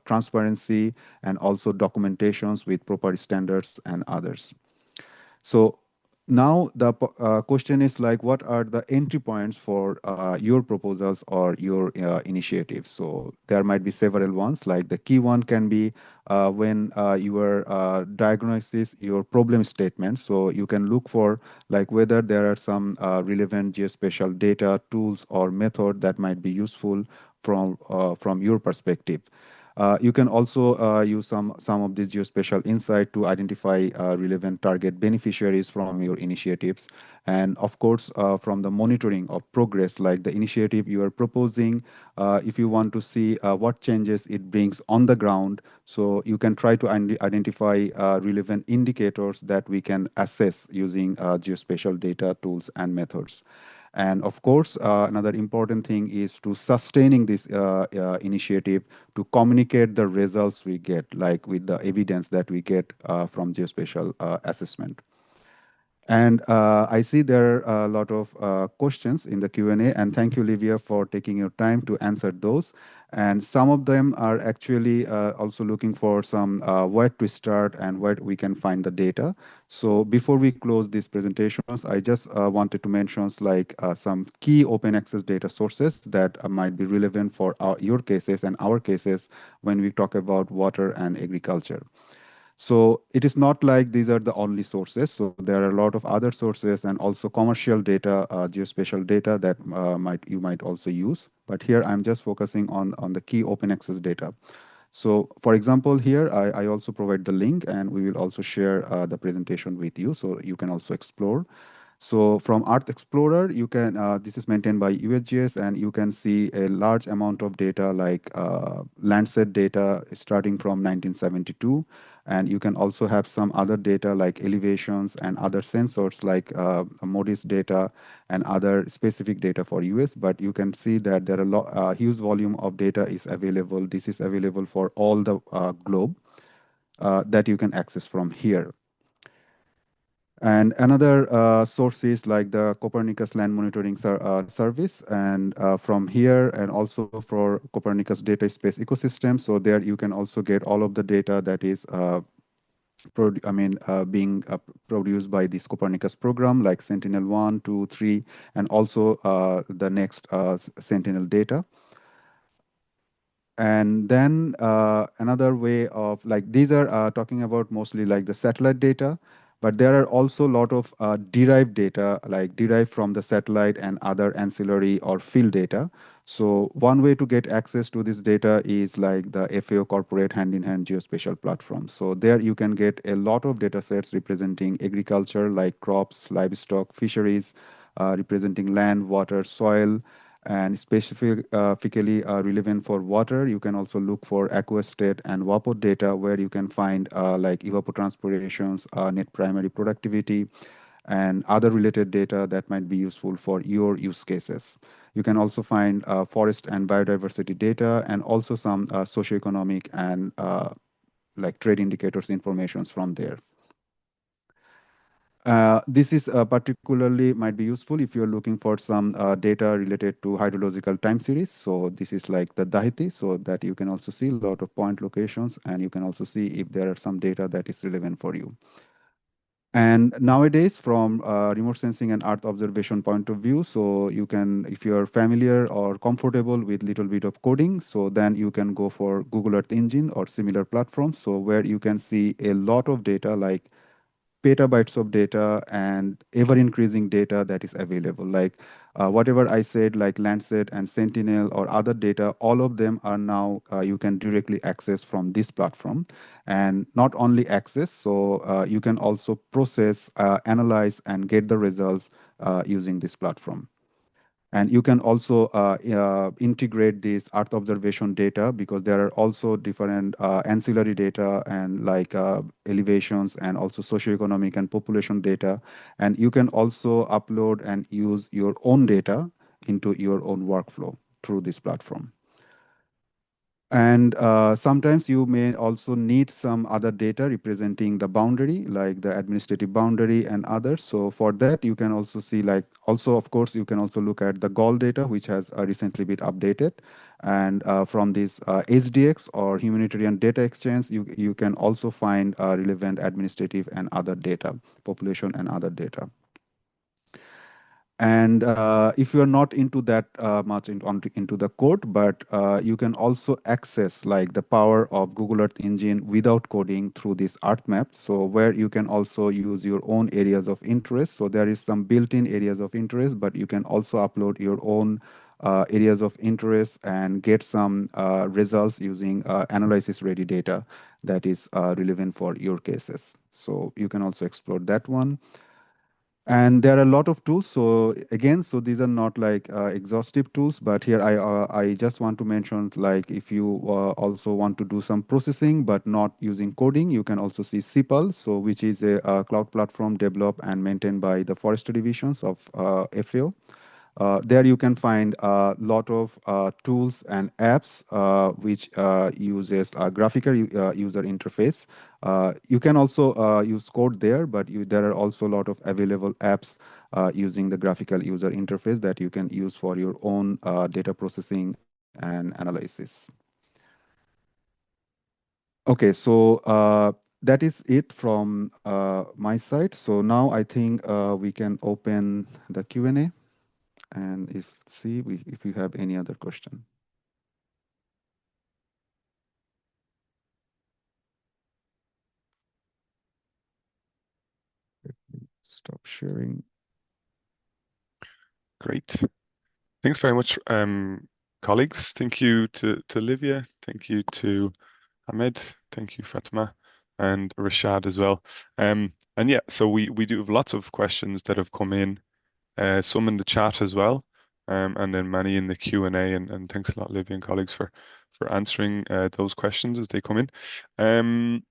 transparency and also documentations with proper standards and others. So now the question is like, what are the entry points for your proposals or your initiatives? So there might be several ones. Like the key one can be when your diagnosis, your problem statement. So you can look for like whether there are some relevant geospatial data, tools, or method that might be useful from your perspective. You can also use some of these geospatial insight to identify relevant target beneficiaries from your initiatives. And of course, from the monitoring of progress, like the initiative you are proposing, if you want to see what changes it brings on the ground, so you can try to identify relevant indicators that we can assess using geospatial data, tools, and methods. And of course, another important thing is to sustaining this initiative to communicate the results we get, like with the evidence that we get from geospatial assessment. And I see there are a lot of questions in the Q&A, and thank you, Livia, for taking your time to answer those. And some of them are actually also looking for some where to start and where we can find the data. So before we close these presentations, I just wanted to mention like some key open access data sources that might be relevant for your cases and our cases when we talk about water and agriculture. So it is not like these are the only sources. So there are a lot of other sources and also commercial data, geospatial data that you might also use. But here I'm just focusing on the key open access data. So for example, here I also provide the link, and we will also share the presentation with you so you can also explore. So from Earth Explorer, you can, this is maintained by USGS, and you can see a large amount of data like Landsat data starting from 1972. And you can also have some other data like elevations and other sensors like MODIS data and other specific data for US. But you can see that there are huge volume of data is available. This is available for all the globe that you can access from here. And another source is like the Copernicus Land Monitoring Service. And from here, and also for Copernicus Data Space Ecosystem. So there you can also get all of the data that is being produced by this Copernicus program, like Sentinel-1, 2, 3, and also the next Sentinel data. And then another way of like these are talking about mostly like the satellite data, but there are also a lot of derived data like derived from the satellite and other ancillary or field data. So one way to get access to this data is like the FAO corporate hand-in-hand geospatial platform. So there you can get a lot of data sets representing agriculture like crops, livestock, fisheries, representing land, water, soil, and specifically relevant for water. You can also look for aquastate and WAPO data where you can find like evapotranspirations, net primary productivity, and other related data that might be useful for your use cases. You can also find forest and biodiversity data and also some socioeconomic and like trade indicators informations from there. This is particularly might be useful if you're looking for some data related to hydrological time series. So this is like the Dahiti, so that you can also see a lot of point locations, and you can also see if there are some data that is relevant for you. And nowadays, from remote sensing and Earth observation point of view, so you can, if you're familiar or comfortable with little bit of coding, so then you can go for Google Earth Engine or similar platforms. So where you can see a lot of data like petabytes of data and ever increasing data that is available. Like whatever I said, like Landsat and Sentinel or other data, all of them are now you can directly access from this platform. And not only access, so you can also process, analyze, and get the results using this platform. And you can also integrate this Earth observation data because there are also different ancillary data and like elevations and also socioeconomic and population data. And you can also upload and use your own data into your own workflow through this platform. And sometimes you may also need some other data representing the boundary, like the administrative boundary and others. So for that, you can also see like, also, of course, you can also look at the GOL data, which has recently been updated. And from this HDX or Humanitarian Data Exchange, you can also find relevant administrative and other data, population and other data. And if you are not into that much into the code, but you can also access like the power of Google Earth Engine without coding through this Earth map. So where you can also use your own areas of interest. So there is some built-in areas of interest, but you can also upload your own areas of interest and get some results using analysis-ready data that is relevant for your cases. So you can also explore that one. And there are a lot of tools. So again, so these are not like exhaustive tools, but here I just want to mention like if you also want to do some processing but not using coding, you can also see CPAL, so which is a cloud platform developed and maintained by the forestry divisions of FAO. There you can find a lot of tools and apps which uses a graphical user interface. You can also use code there, but there are also a lot of available apps using the graphical user interface that you can use for your own data processing and analysis. Okay, so that is it from my side. So now I think we can open the Q&A. And if you have any other question. Let me stop sharing. Great. Thanks very much, colleagues. Thank you to Livia. Thank you to Ahmed. Thank you, Fatima. and Rashad as well. And yeah, so we do have lots of questions that have come in, some in the chat as well, and then many in the Q&A. And thanks a lot, Livia and colleagues, for answering those questions as they come in.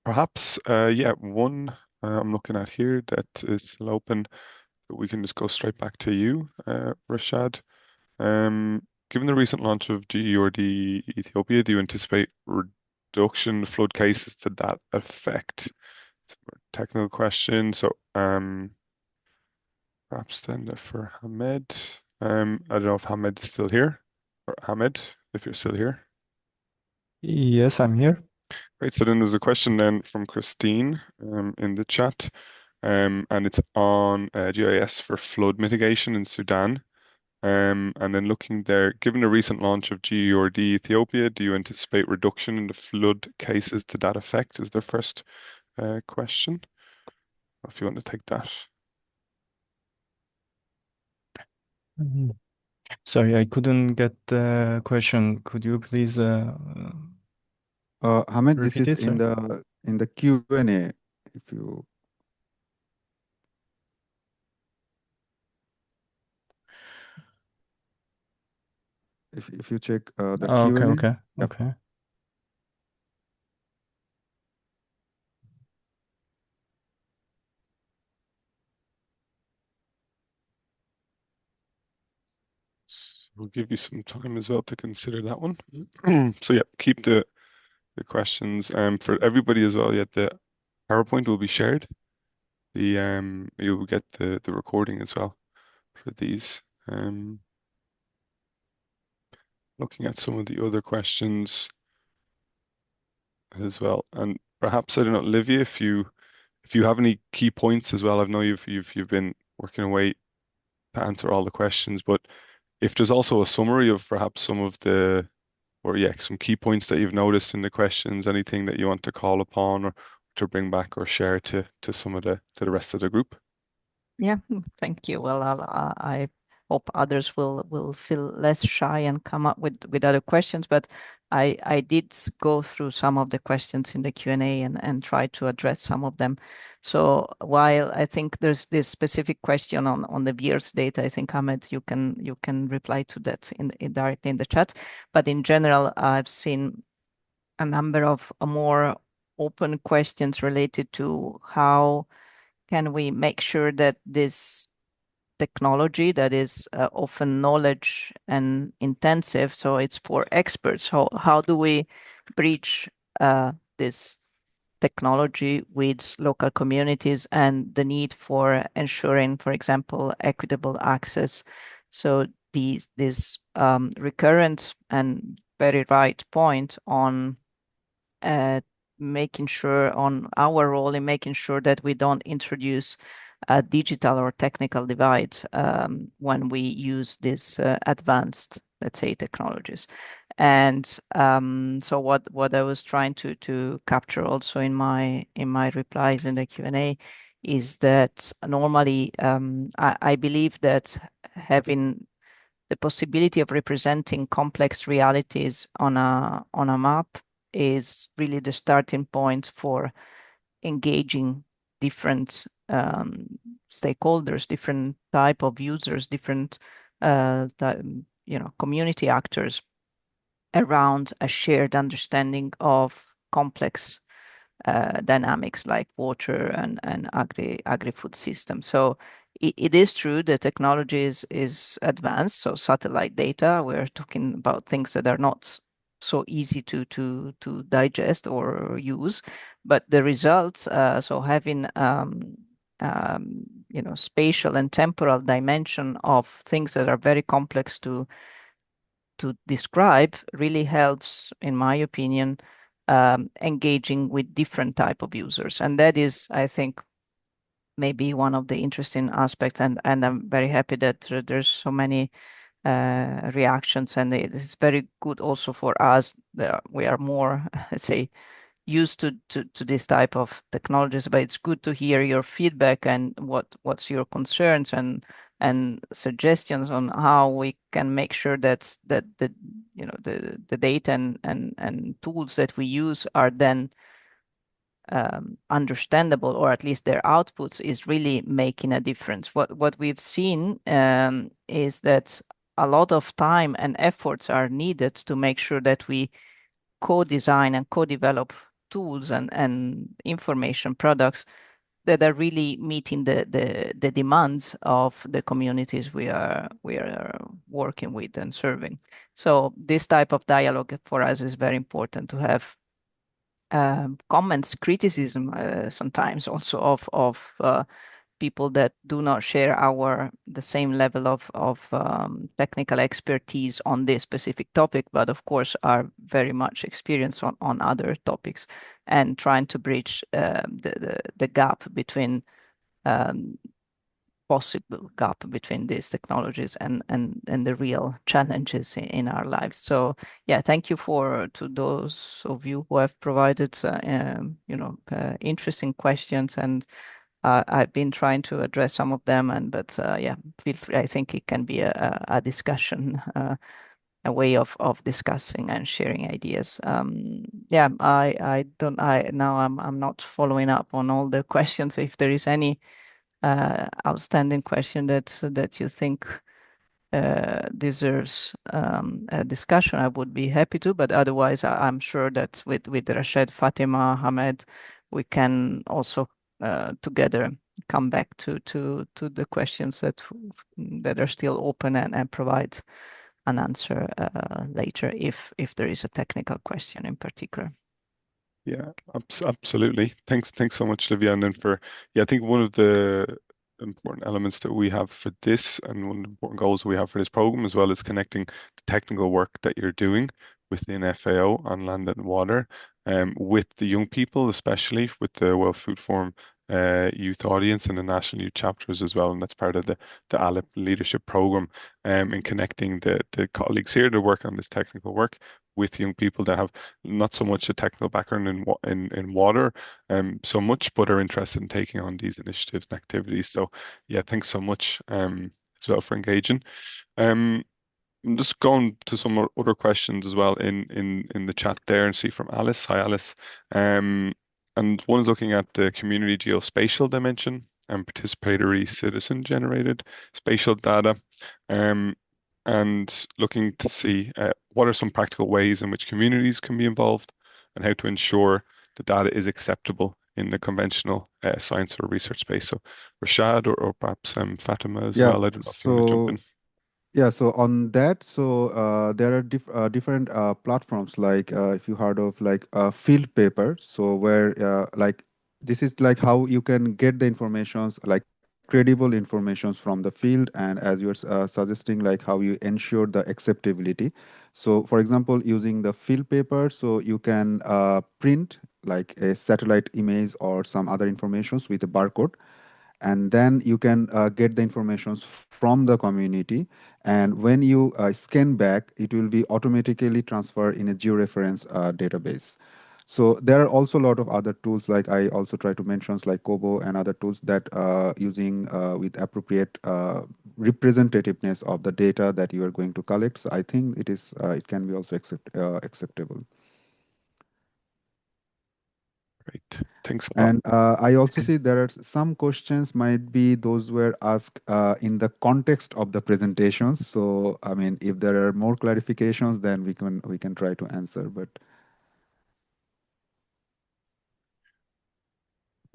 Perhaps, yeah, one I'm looking at here that is still open. We can just go straight back to you, Rashad. Given the recent launch of GEORD Ethiopia, do you anticipate reduction in flood cases to that effect? It's a more technical question. So, perhaps then for Hamed. I don't know if Hamed is still here, or Hamed, if you're still here. Yes, I'm here. Right. So then there's a question then from Christine in the chat, and it's on GIS for flood mitigation in Sudan. And then looking there, given the recent launch of GEORD Ethiopia, do you anticipate reduction in the flood cases to that effect? Is their first question. If you want to take that. Mhm. Sorry, I couldn't get the question. Could you please Hamed, this repeat is it? Sorry. in the Q&A. If you if you check the Okay, Q&A, okay, yep. okay. We'll give you some time as well to consider that one. So yeah, keep the questions for everybody as well. Yeah, the PowerPoint will be shared. You'll get the recording as well for these. Looking at some of the other questions as well, and perhaps I don't know, Livia, if you have any key points as well. I know you've been working away to answer all the questions, but if there's also a summary of perhaps some of the, or yeah, some key points that you've noticed in the questions, anything that you want to call upon or to bring back or share to some of the rest of the group. Yeah, thank you. Well, I hope others will feel less shy and come up with other questions. But I did go through some of the questions in the Q&A and try to address some of them. So while I think there's this specific question on the VIIRS data, I think Ahmed, you can reply to that directly in the chat. But in general, I've seen a number of more open questions related to how can we make sure that this technology that is often knowledge and intensive, so it's for experts. So how do we bridge this technology with local communities and the need for ensuring, for example, equitable access? So this recurrent and very right point on making sure on our role in making sure that we don't introduce a digital or technical divide when we use these advanced, let's say, technologies. And so what I was trying to capture also in my replies in the Q&A is that normally I believe that having the possibility of representing complex realities on a map is really the starting point for engaging different stakeholders, different type of users, different community actors around a shared understanding of complex dynamics like water and agri-food system. So it is true that technology is advanced. So satellite data, we're talking about things that are not so easy to digest or use, but the results. So having spatial and temporal dimension of things that are very complex to describe really helps, in my opinion, engaging with different type of users. And that is, I think, maybe one of the interesting aspects. And I'm very happy that there's so many reactions, and it's very good also for us that we are more, let's say, used to this type of technologies, but it's good to hear your feedback and what's your concerns and suggestions on how we can make sure that the data and tools that we use are then understandable, or at least their outputs, is really making a difference. What we've seen is that a lot of time and efforts are needed to make sure that we co-design and co-develop tools and information products that are really meeting the demands of the communities we are working with and serving. So this type of dialogue for us is very important to have. Comments, criticism, sometimes also of people that do not share the same level of technical expertise on this specific topic, but of course are very much experienced on other topics, and trying to bridge the gap between possible gap between these technologies and the real challenges in our lives. So yeah, thank you to those of you who have provided interesting questions, and I've been trying to address some of them, but yeah, feel free. I think it can be a discussion, a way of discussing and sharing ideas. Yeah, I don't. Now I'm not following up on all the questions. If there is any outstanding question that you think deserves a discussion, I would be happy to. But otherwise, I'm sure that with Rashid, Fatima, Hamed, we can also together come back to the questions that are still open, and provide an answer later if there is a technical question in particular. Yeah, absolutely. Thanks so much, Livia. And then I think one of the important elements that we have for this, and one of the important goals we have for this program as well, is connecting the technical work that you're doing within FAO on land and water, with the young people, especially with the World Food Forum youth audience and the national youth chapters as well. And that's part of the ALIP leadership program, in connecting the colleagues here to work on this technical work with young people that have not so much a technical background in water, so much, but are interested in taking on these initiatives and activities. So yeah, thanks so much as well for engaging. I'm just going to some other questions as well in the chat there, and see from Alice. Hi, Alice. And one is looking at the community geospatial dimension and participatory citizen generated spatial data. And looking to see what are some practical ways in which communities can be involved, and how to ensure the data is acceptable in the conventional science or research space. So Rashad, or perhaps Fatima as Yeah, well. I don't know if you want to jump in. so on that, there are different platforms, like if you heard of like field paper, so where like this is like how you can get the informations, like credible informations from the field, and as you're suggesting, like how you ensure the acceptability. So for example, using the field paper, so you can print like a satellite image or some other informations with a barcode, and then you can get the informations from the community, and when you scan back, it will be automatically transferred in a georeference database. So there are also a lot of other tools, like I also try to mention, like Kobo and other tools that using with appropriate representativeness of the data that you are going to collect. So I think it can be also acceptable. Great. Thanks a lot. And I also see there are some questions might be those were asked in the context of the presentations. So I mean, if there are more clarifications, then we can try to answer. But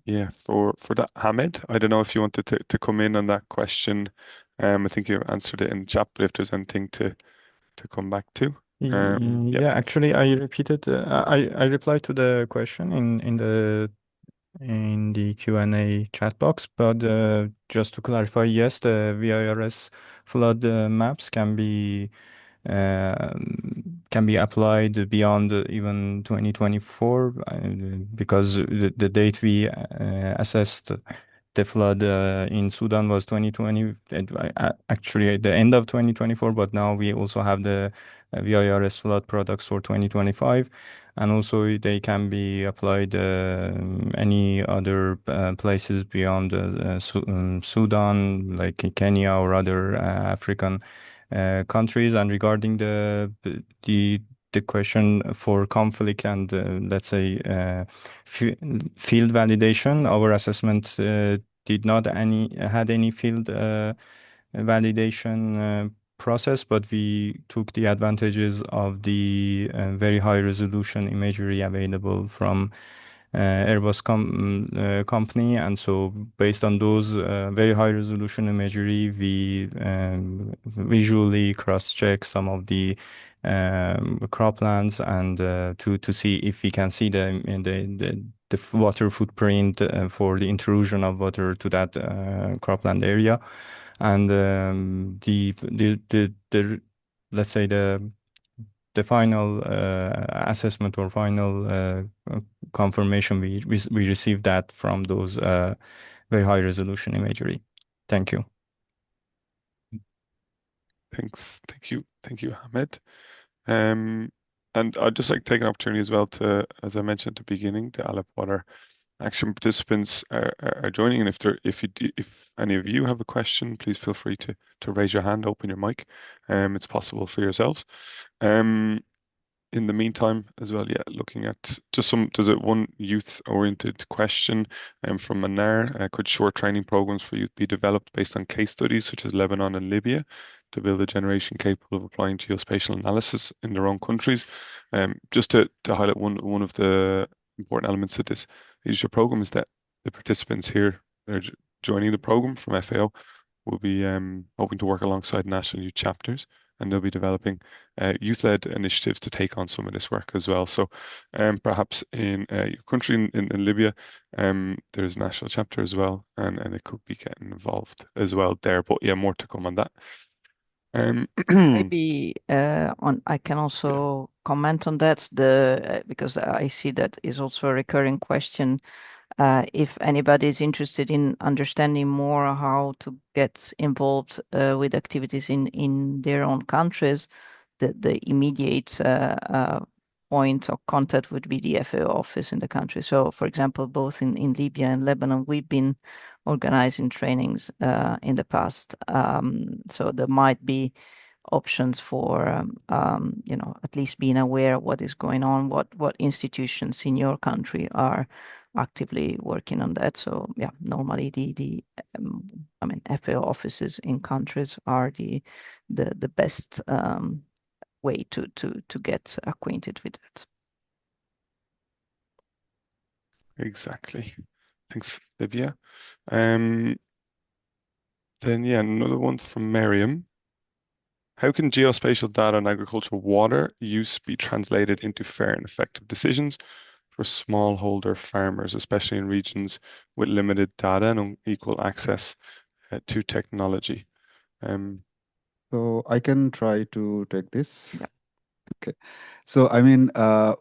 Yeah, for that, Hamid, I don't know if you wanted to come in on that question. I think you answered it in chat, but if there's anything to come back to. Yeah. Yeah, actually, I repeated. I replied to the question in the Q&A chat box, but just to clarify, yes, the VIRS flood maps can be applied beyond even 2024, because the date we assessed the flood in Sudan was 2020, actually at the end of 2024, but now we also have the VIRS flood products for 2025, and also they can be applied any other places beyond Sudan, like Kenya or other African countries. And regarding the the question for conflict and let's say field validation. Our assessment did not had any field validation process, but we took the advantages of the very high resolution imagery available from Airbus company, and so based on those very high resolution imagery, we visually cross-check some of the croplands and to see if we can see the water footprint for the intrusion of water to that cropland area, and the let's say the final assessment or final confirmation we received that from those very high resolution imagery. Thank you. Thanks. Thank you, Ahmed. And I'd just like to take an opportunity as well to, as I mentioned at the beginning, the Alep Water Action participants are joining, and if any of you have a question, please feel free to raise your hand, open your mic. It's possible for yourselves. In the meantime, as well, yeah, looking at just there's one youth-oriented question from Manar. Could short training programs for youth be developed based on case studies such as Lebanon and Libya to build a generation capable of applying geospatial analysis in their own countries? Just to highlight one of the important elements of this leadership program is that the participants here that are joining the program from FAO will be hoping to work alongside national youth chapters, and they'll be developing youth-led initiatives to take on some of this work as well. So perhaps in your country, in Libya, there's a national chapter as well, and it could be getting involved as well there. But yeah, more to come on that. Maybe I can also comment on that, because I see that is also a recurring question. If anybody is interested in understanding more how to get involved with activities in their own countries, the immediate point of contact would be the FAO office in the country. So, for example, both in Libya and Lebanon, we've been organizing trainings in the past. So there might be options for at least being aware of what is going on, what institutions in your country are actively working on that. So yeah, normally the FAO offices in countries are the best way to get acquainted with that. Exactly. Thanks, Livia. Then yeah, another one from Miriam. How can geospatial data on agricultural water use be translated into fair and effective decisions for smallholder farmers, especially in regions with limited data and unequal access to technology? So I can try to take this. Yeah. Okay. So I mean,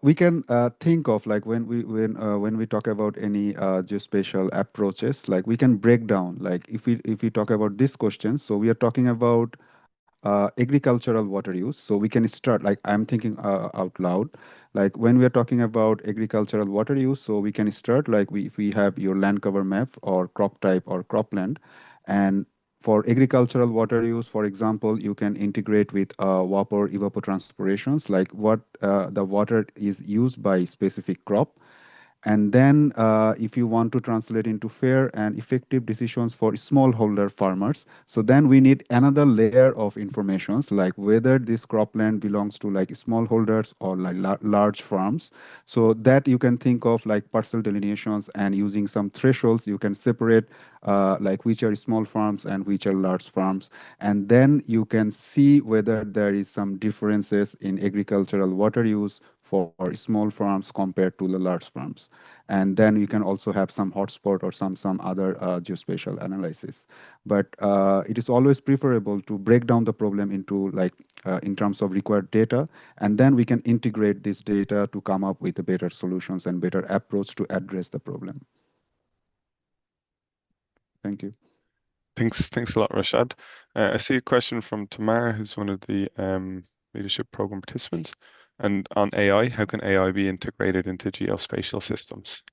we can think of like when we talk about any geospatial approaches, like we can break down. Like if we talk about this question, so we are talking about agricultural water use. So we can start, like I'm thinking out loud, like when we are talking about agricultural water use, so we can start like if we have your land cover map or crop type or cropland, and for agricultural water use, for example, you can integrate with vapor evapotranspirations, like what the water is used by specific crop. And then if you want to translate into fair and effective decisions for smallholder farmers, so then we need another layer of informations like whether this cropland belongs to like smallholders or like large farms. So that you can think of like parcel delineations, and using some thresholds, you can separate like which are small farms and which are large farms. And then you can see whether there is some differences in agricultural water use for small farms compared to the large farms. And then you can also have some hotspot or some other geospatial analysis. But it is always preferable to break down the problem into like in terms of required data, and then we can integrate this data to come up with better solutions and better approach to address the problem. Thank you. Thanks a lot, Rashad. I see a question from Tamara, who's one of the leadership program participants, and on AI, how can AI be integrated into geospatial systems?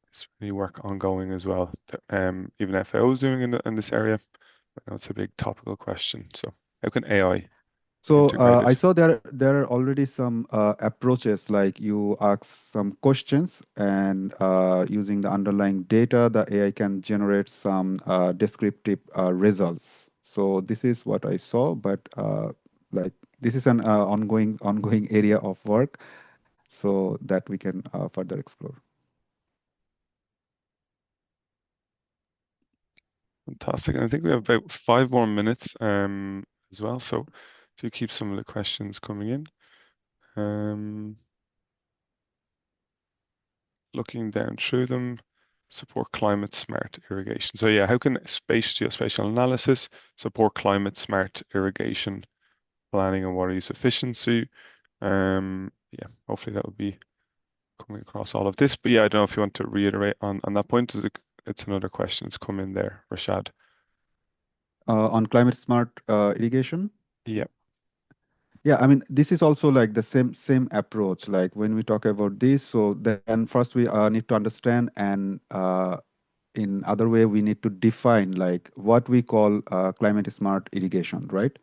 It's really work ongoing as well. Even FAO is doing in this area. I know it's a big topical question. So how can AI So I integrated? saw there are already some approaches like you ask some questions and using the underlying data, the AI can generate some descriptive results. So this is what I saw, but like this is an ongoing area of work, so that we can further explore. Fantastic. And I think we have about 5 more minutes as well. So do keep some of the questions coming in. Looking down through them, support climate smart irrigation. So yeah, how can geospatial analysis support climate smart irrigation planning and water use efficiency? Yeah, hopefully that will be coming across all of this. But yeah, I don't know if you want to reiterate on that point. It's another question that's come in there, Rashad. On climate smart irrigation. Yeah. Yeah, I mean, this is also like the same approach. Like when we talk about this, so then first we need to understand, and in other way we need to define like what we call climate smart irrigation, right?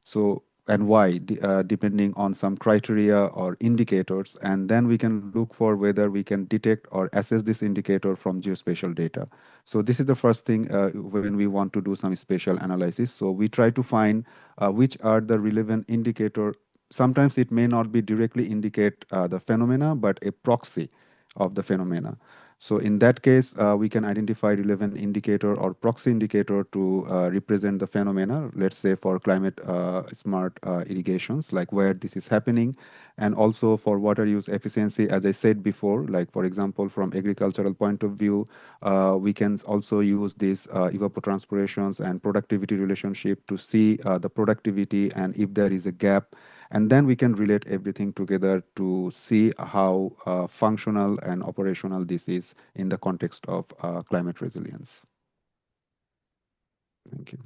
So and why, depending on some criteria or indicators, and then we can look for whether we can detect or assess this indicator from geospatial data. So this is the first thing when we want to do some spatial analysis. So we try to find which are the relevant indicator. Sometimes it may not be directly indicate the phenomena, but a proxy of the phenomena. So in that case, we can identify relevant indicator or proxy indicator to represent the phenomena, let's say for climate smart irrigations, like where this is happening, and also for water use efficiency, as I said before, like for example, from agricultural point of view, we can also use these evapotranspirations and productivity relationship to see the productivity and if there is a gap, and then we can relate everything together to see how functional and operational this is in the context of climate resilience. Thank you.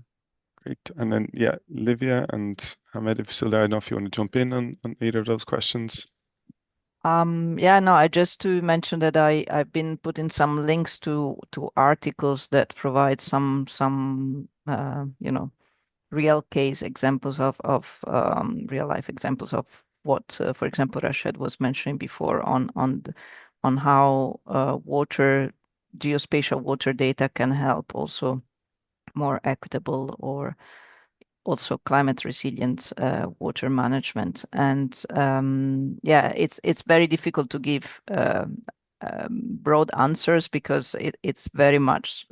Great. And then, yeah, Livia and Ahmed, if you're still there, I don't know if you want to jump in on either of those questions. Yeah, no, I just to mention that I've been putting some links to articles that provide some real case examples of real life examples of what, for example, Rashad was mentioning before on how geospatial water data can help also more equitable or also climate resilient water management. And yeah, it's very difficult to give broad answers because it's very much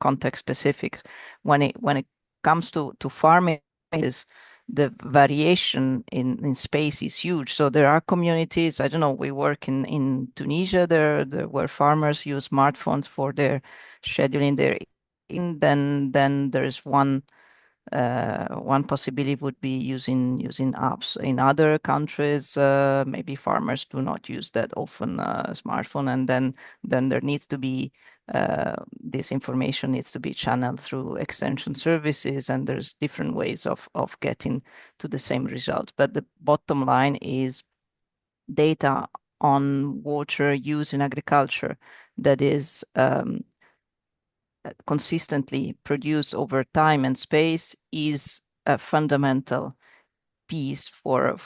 context specific. When it comes to farming, is the variation in space is huge. So there are communities. I don't know. We work in Tunisia. There where farmers use smartphones for their scheduling their in. Then there's one possibility would be using apps. In other countries, maybe farmers do not use that often smartphone, and then there needs to be this information needs to be channeled through extension services, and there's different ways of getting to the same result. But the bottom line is data on water use in agriculture that is consistently produced over time and space is a fundamental piece for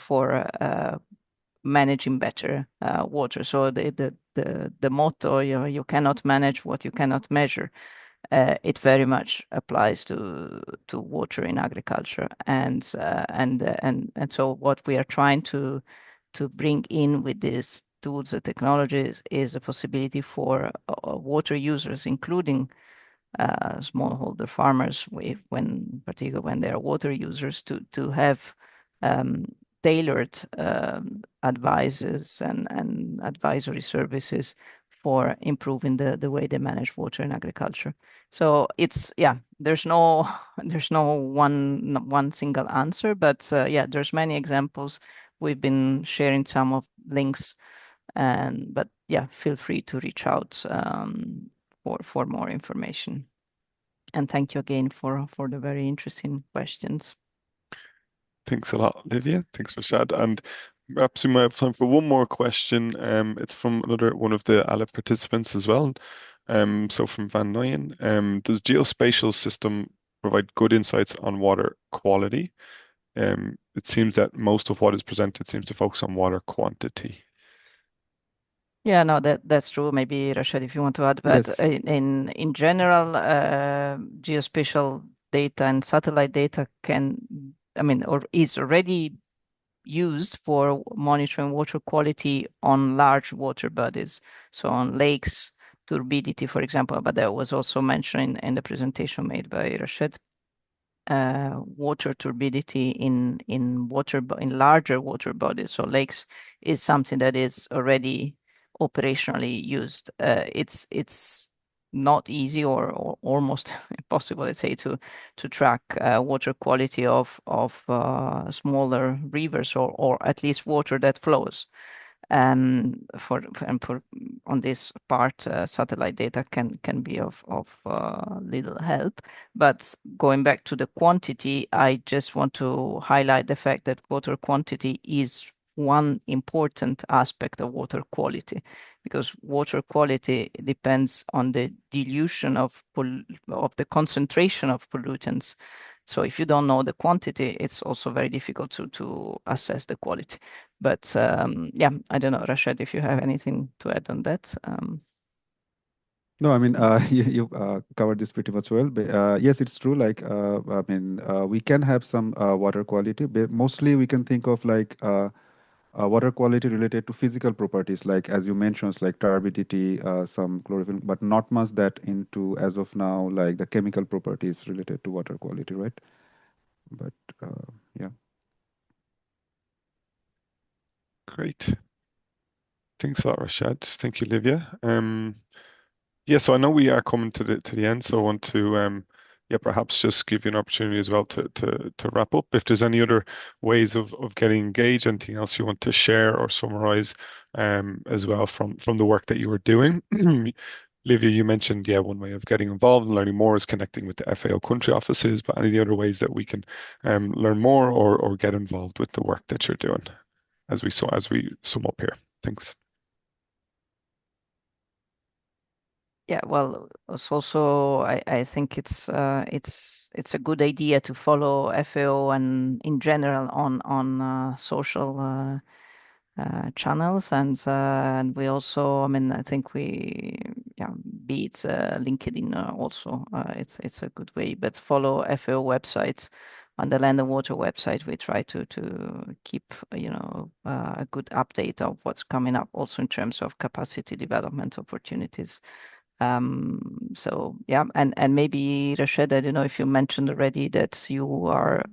managing better water. So the motto, you cannot manage what you cannot measure. It very much applies to water in agriculture, and so what we are trying to bring in with these tools and technologies is a possibility for water users, including smallholder farmers, particularly when they are water users, to have tailored advices and advisory services for improving the way they manage water in agriculture. So there's no one single answer, but yeah, there's many examples. We've been sharing some of links, but yeah, feel free to reach out for more information. And thank you again for the very interesting questions. Thanks a lot, Livia. Thanks, Rashad. And perhaps we might have time for one more question. It's from one of the ALA participants as well. So from Van Noyen, does geospatial system provide good insights on water quality? it seems that most of what is presented seems to focus on water quantity. Yeah, no, that's true. Maybe Rashad, if you want to add, but Yes. in general, geospatial data and satellite data or is already used for monitoring water quality on large water bodies, so on lakes, turbidity, for example. But that was also mentioned in the presentation made by Rashad. Water turbidity in larger water bodies, so lakes, is something that is already operationally used. It's not easy or almost impossible, let's say, to track water quality of smaller rivers or at least water that flows. For on this part, satellite data can be of little help. But going back to the quantity, I just want to highlight the fact that water quantity is one important aspect of water quality, because water quality depends on the dilution of the concentration of pollutants. So if you don't know the quantity, it's also very difficult to assess the quality. But yeah, I don't know, Rashad, if you have anything to add on that. No, I mean, you covered this pretty much well. But yes, it's true. Like, we can have some water quality, but mostly we can think of like water quality related to physical properties, like as you mentioned, like turbidity, some chlorophyll, but not much that into as of now, like the chemical properties related to water quality, right? But yeah. Great. Thanks a lot, Rashad. Thank you, Livia. Yeah, so I know we are coming to the end, so I want to yeah, perhaps just give you an opportunity as well to wrap up. If there's any other ways of getting engaged, anything else you want to share or summarize as well from the work that you were doing. Livia, you mentioned, yeah, one way of getting involved and learning more is connecting with the FAO country offices, but any other ways that we can learn more or get involved with the work that you're doing as we sum up here. Thanks. Yeah, well, it's also I think it's a good idea to follow FAO and in general on social channels, and we also, I mean, I think be it LinkedIn also, it's a good way. But follow FAO websites. On the Land and Water website, we try to keep a good update of what's coming up, also in terms of capacity development opportunities. So yeah, and maybe Rashid, I don't know if you mentioned already that you are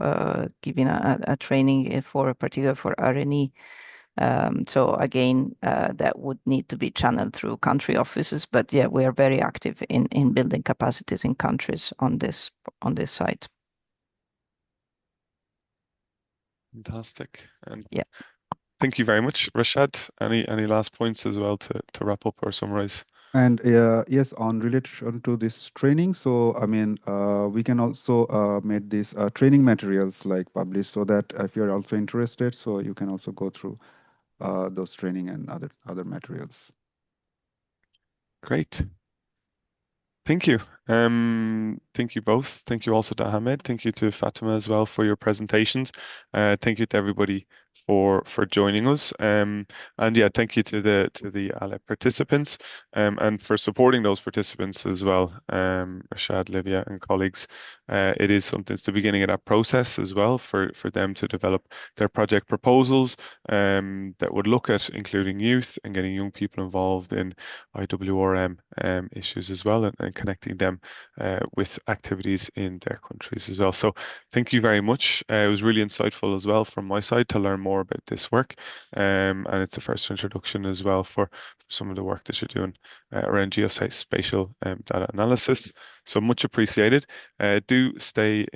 giving a training particular for R&E. So again, that would need to be channeled through country offices. But yeah, we are very active in building capacities in countries on this side. Fantastic. And Yeah. thank you very much, Rashad. Any last points as well to wrap up or summarize? And yes, on relation to this training, so I mean, we can also make these training materials like published, so that if you're also interested, so you can also go through those training and other materials. Great. Thank you. Thank you both. Thank you also to Ahmed. Thank you to Fatima as well for your presentations. Thank you to everybody for joining us. And yeah, thank you to the ALEP participants and for supporting those participants as well. Rashad, Livia, and colleagues. It is something. It's the beginning of that process as well for them to develop their project proposals that would look at including youth and getting young people involved in IWRM issues as well, and connecting them with activities in their countries as well. So thank you very much. It was really insightful as well from my side to learn more about this work. And it's the first introduction as well for some of the work that you're doing around geospatial data analysis. So much appreciated. Do stay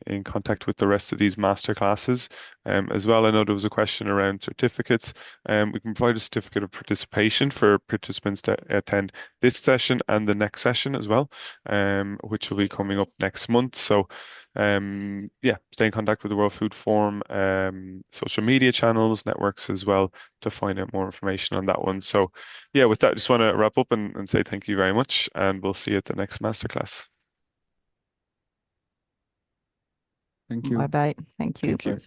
in contact with the rest of these masterclasses as well. I know there was a question around certificates. We can provide a certificate of participation for participants to attend this session and the next session as well, which will be coming up next month. So yeah, stay in contact with the World Food Forum social media channels, networks as well to find out more information on that one. So yeah, with that, I just want to wrap up and say thank you very much, and we'll see you at the next masterclass. Thank you. Bye-bye. Thank you. Thank you. Bye.